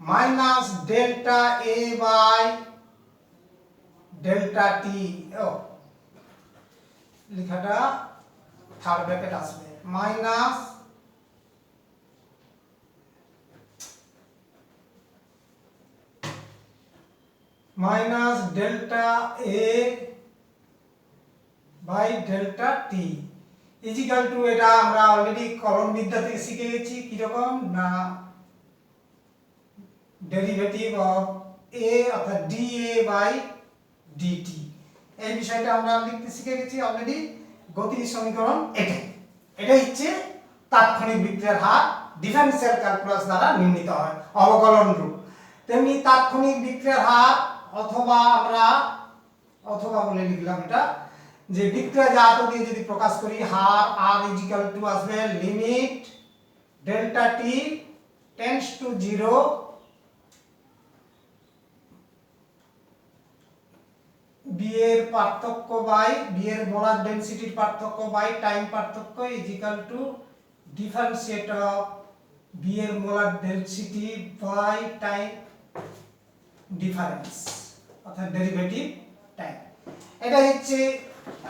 minus delta A by delta t. লেখাটা থার্ড ব্র্যাকেট আসবে, minus delta A by delta t equal to, এটা আমরা অলরেডি কলম বিদ্যা থেকে শিখে গেছি কিরকম না, ডেরিভেটিভ অফ এ অর্থাৎ ডি এ বাই ডিটি। এই বিষয়টা আমরা লিখতে শিখে গেছি অলরেডি। গতির সমীকরণ এটাই হচ্ছে তাৎক্ষণিক বিক্রিয়ার হার, ডিফারেনশিয়াল ক্যালকুলাস দ্বারা নির্ণীত হয় অবকলন রূপ। তেমনি তাৎক্ষণিক বিক্রিয়ার হার অথবা বলে লিখলাম এটা, যে বিক্রিয়া জাত দিয়ে যদি প্রকাশ করি, হার আর ইজিক্যাল টু আসবে limit delta t tends to zero B এর পার্থক্য বাই বি এর মোলার ডেনসিটির পার্থক্য বাই টাইম পার্থক্য equal to differentiate of B এর molar density by time difference অর্থাৎ ডেরিভেটিভ টাইম। এটা হচ্ছে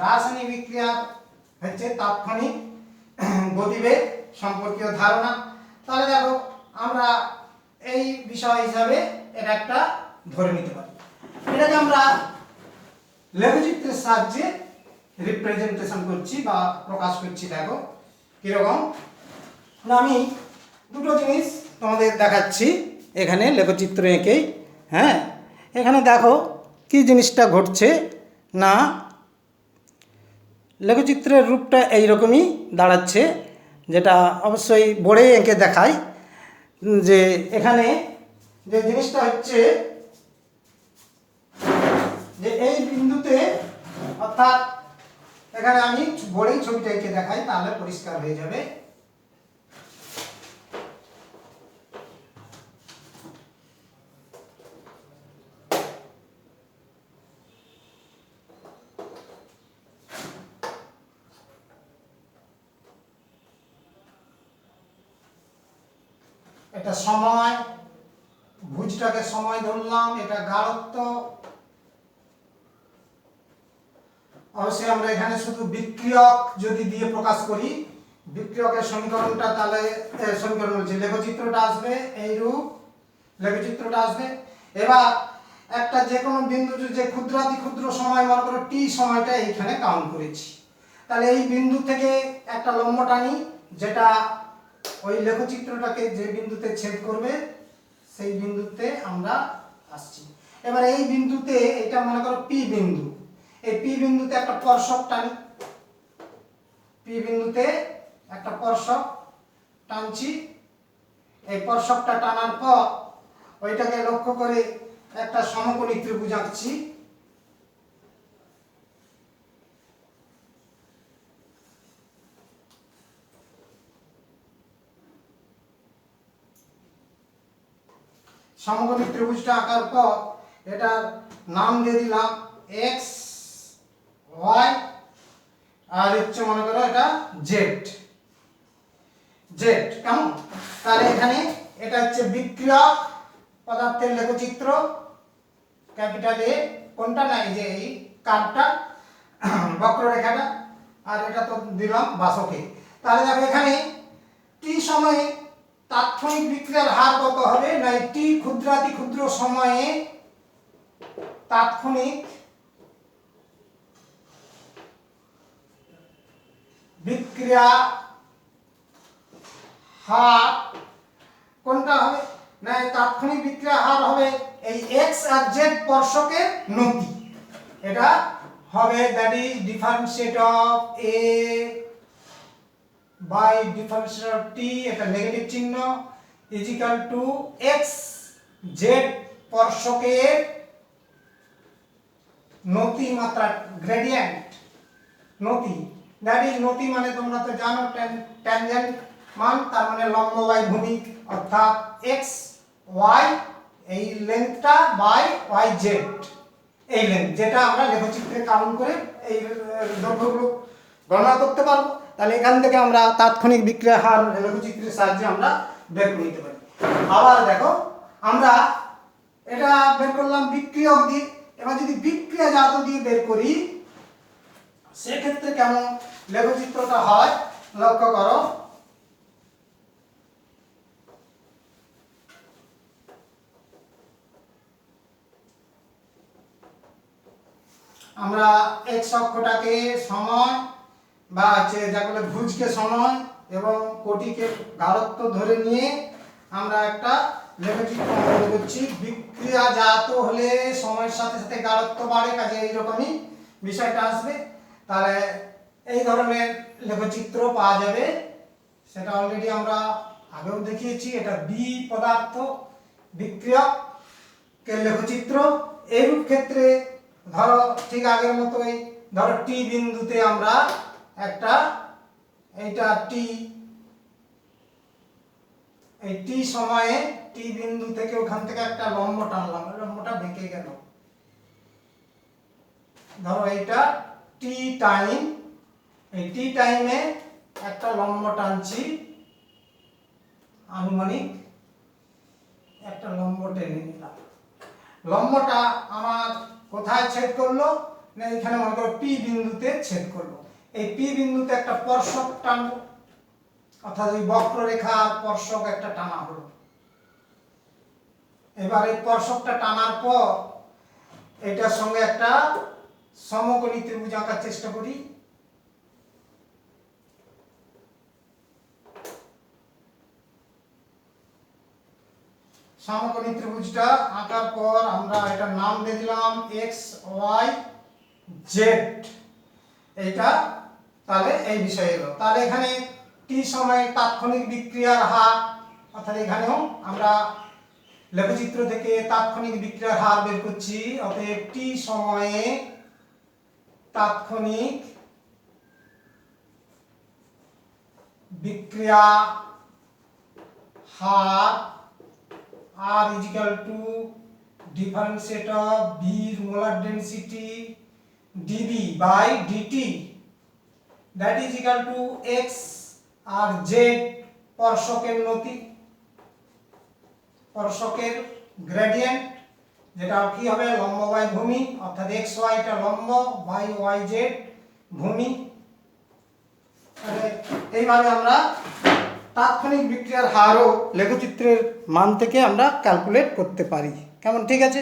রাসায়নিক বিক্রিয়ার হচ্ছে তাৎক্ষণিক গতিবেগ সম্পর্কীয় ধারণা। তাহলে দেখো আমরা এই বিষয় হিসাবে এটা একটা ধরে নিতে পারি। এটাকে আমরা লেখচিত্রের সাহায্যে রিপ্রেজেন্টেশন করছি বা প্রকাশ করছি। দেখো কিরকম, আমি দুটো জিনিস তোমাদের দেখাচ্ছি এখানে লেখচিত্র এঁকেই। এখানে দেখো কি জিনিসটা ঘটছে না, লেখচিত্রের রূপটা এইরকমই দাঁড়াচ্ছে, যেটা অবশ্যই বোর্ডে এঁকে দেখায়। যে এখানে যে জিনিসটা হচ্ছে যে এই বিন্দুতে, অর্থাৎ এখানে আমি বোর্ডেই ছবিটা এঁকে দেখাই তাহলে পরিষ্কার হয়ে যাবে। এটা সময়, ভুজ ত্রিভুজটাকে সময় ধরলাম, এটা গাঢ়ত্ব। অবশ্যই আমরা এখানে শুধু বিক্রিয়ক যদি দিয়ে প্রকাশ করি, বিক্রিয়কের সমীকরণটা তাহলে সমীকরণ বলছি লেখচিত্রটা আসবে এইরূপ, লেখচিত্রটা আসবে। এবার একটা যে কোনো বিন্দু যে ক্ষুদ্রাতি ক্ষুদ্র সময় মনে করো টি সময়টা এইখানে কাউন্ট করেছি, তাহলে এই বিন্দু থেকে একটা লম্ব টানি যেটা ওই লেখচিত্রটাকে যে বিন্দুতে ছেদ করবে সেই বিন্দুতে আমরা আসছি। এবার এই বিন্দুতে এটা মনে করো পি বিন্দু, এই পি বিন্দুতে একটা স্পর্শক টানি, পি বিন্দুতে একটা স্পর্শক টানছি। এই স্পর্শকটা টানার পর ওইটাকে লক্ষ্য করে একটা সমকোণী ত্রিভুজ আঁকছি। সমকোণী ত্রিভুজটা আঁকার পর এটার নাম দিয়ে দিলাম এক্স ওয়াই, আর হচ্ছে মনে করো এটা জেড, জেড। কেমন? তাহলে এখানে এটা হচ্ছে বিক্রিয়ক পদার্থের লেখচিত্র, ক্যাপিটাল এ, কোনটা না এই যে এই কার্ভটা, বক্ররেখাটা, আর এটা তো দিলাম বাসকে। তাহলে দেখো এখানে টি সময়ে তাৎক্ষণিক বিক্রিয়ার হার কত হবে না, টি ক্ষুদ্রাতি ক্ষুদ্র সময়ে তাৎক্ষণিক বিক্রিয়া হার কোনটা হবে না, তাৎক্ষণিক বিক্রিয়া হার হবে এই এক্স আর জেড স্পর্শকের নতি, এটা হবে that is differentiate of A by differentiate of t, এটা নেগেটিভ চিহ্ন, is equal to X Z স্পর্শকের নতি মাত্রা গ্রেডিয়েন্ট, নতি, দ্যাট ইজ নতি মানে তোমরা তো জানো ট্যানজেন্ট মান, তার মানে লম্ব বাই ভূমি, অর্থাৎ এক্স ওয়াই এই লেন্থটা বাই ওয়াই জেড এই লেন্থ, যেটা আমরা লেখচিত্রে কাউন্ট করে এই দৈর্ঘ্যগুলো গণনা করতে পারবো। তাহলে এখান থেকে আমরা তাৎক্ষণিক বিক্রিয়া হার লেখচিত্রের সাহায্যে আমরা বের করে নিতে পারি। আবার দেখো আমরা এটা বের করলাম বিক্রিয়ক দিয়ে, এবার যদি বিক্রিয়াজাত দিয়ে বের করি সেক্ষেত্রে কেমন লেখচিত্রটা হয় লক্ষ্য করো। আমরা এক্স অক্ষটাকে সময় বা হচ্ছে যা বলে ভুজকে সময় এবং কোটিকে গাঢ়ত্ব ধরে নিয়ে আমরা একটা লেখচিত্র তৈরি করছি। বিক্রিয়াজাত হলে সময়ের সাথে সাথে গাঢ়ত্ব বাড়ে, কাজে এইরকমই বিষয়টা আসবে। তাহলে এই ধরনের লেখচিত্র পাওয়া যাবে, সেটা অলরেডি আমরা আগেও দেখিয়েছি। এটা বি পদার্থ বিক্রিয়কের লেখচিত্র। এইরূপ ক্ষেত্রে ধরো ঠিক আগের মতোই, ধরো টি বিন্দুতে আমরা একটা এইটা টি, এই টি সময়ে টি বিন্দু থেকে ওখান থেকে একটা লম্ব টানলাম, লম্বটা বেঁকে গেল। ধরো এইটা টি টাইম, এই টি টাইমে একটা লম্ব টানছি, আনুমানিক একটা লম্ব টেনে নিলাম। লম্বটা আমার কোথায় ছেদ করলো না এখানে মনে করো পি বিন্দুতে ছেদ করলো। এই পি বিন্দুতে একটা স্পর্শক টানবো, অর্থাৎ ওই বক্ররেখা স্পর্শক একটা টানা হলো। এবার এই স্পর্শকটা টানার পর এটার সঙ্গে একটা সমকোণী ত্রিভুজ আঁকার চেষ্টা করি। সমকোণী ত্রিভুজটা আঁকার পর আমরা এটার নাম দিয়ে দিলাম এক্স ওয়াই জেড, এইটা তাহলে এই বিষয় এলো। তাহলে এখানে টি সময়ে তাৎক্ষণিক বিক্রিয়ার হার, অর্থাৎ এখানেও আমরা লেখচিত্র থেকে তাৎক্ষণিক বিক্রিয়ার হার বের করছি। অতএব টি সময়ে তাৎক্ষণিক বিক্রিয়া হার R is equal to differentiate of B molar density dB by dt, that is equal to x R z স্পর্শকের নতি, স্পর্শকের গ্রেডিয়েন্ট, যেটা কি হবে লম্ব বাই ভূমি, অর্থাৎ এক্স ওয়াইটা লম্ব বাই ওয়াই জেড ভূমি। এইভাবে আমরা তাৎক্ষণিক বিক্রিয়ার হার ও লেখচিত্রের মান থেকে আমরা ক্যালকুলেট করতে পারি। কেমন, ঠিক আছে?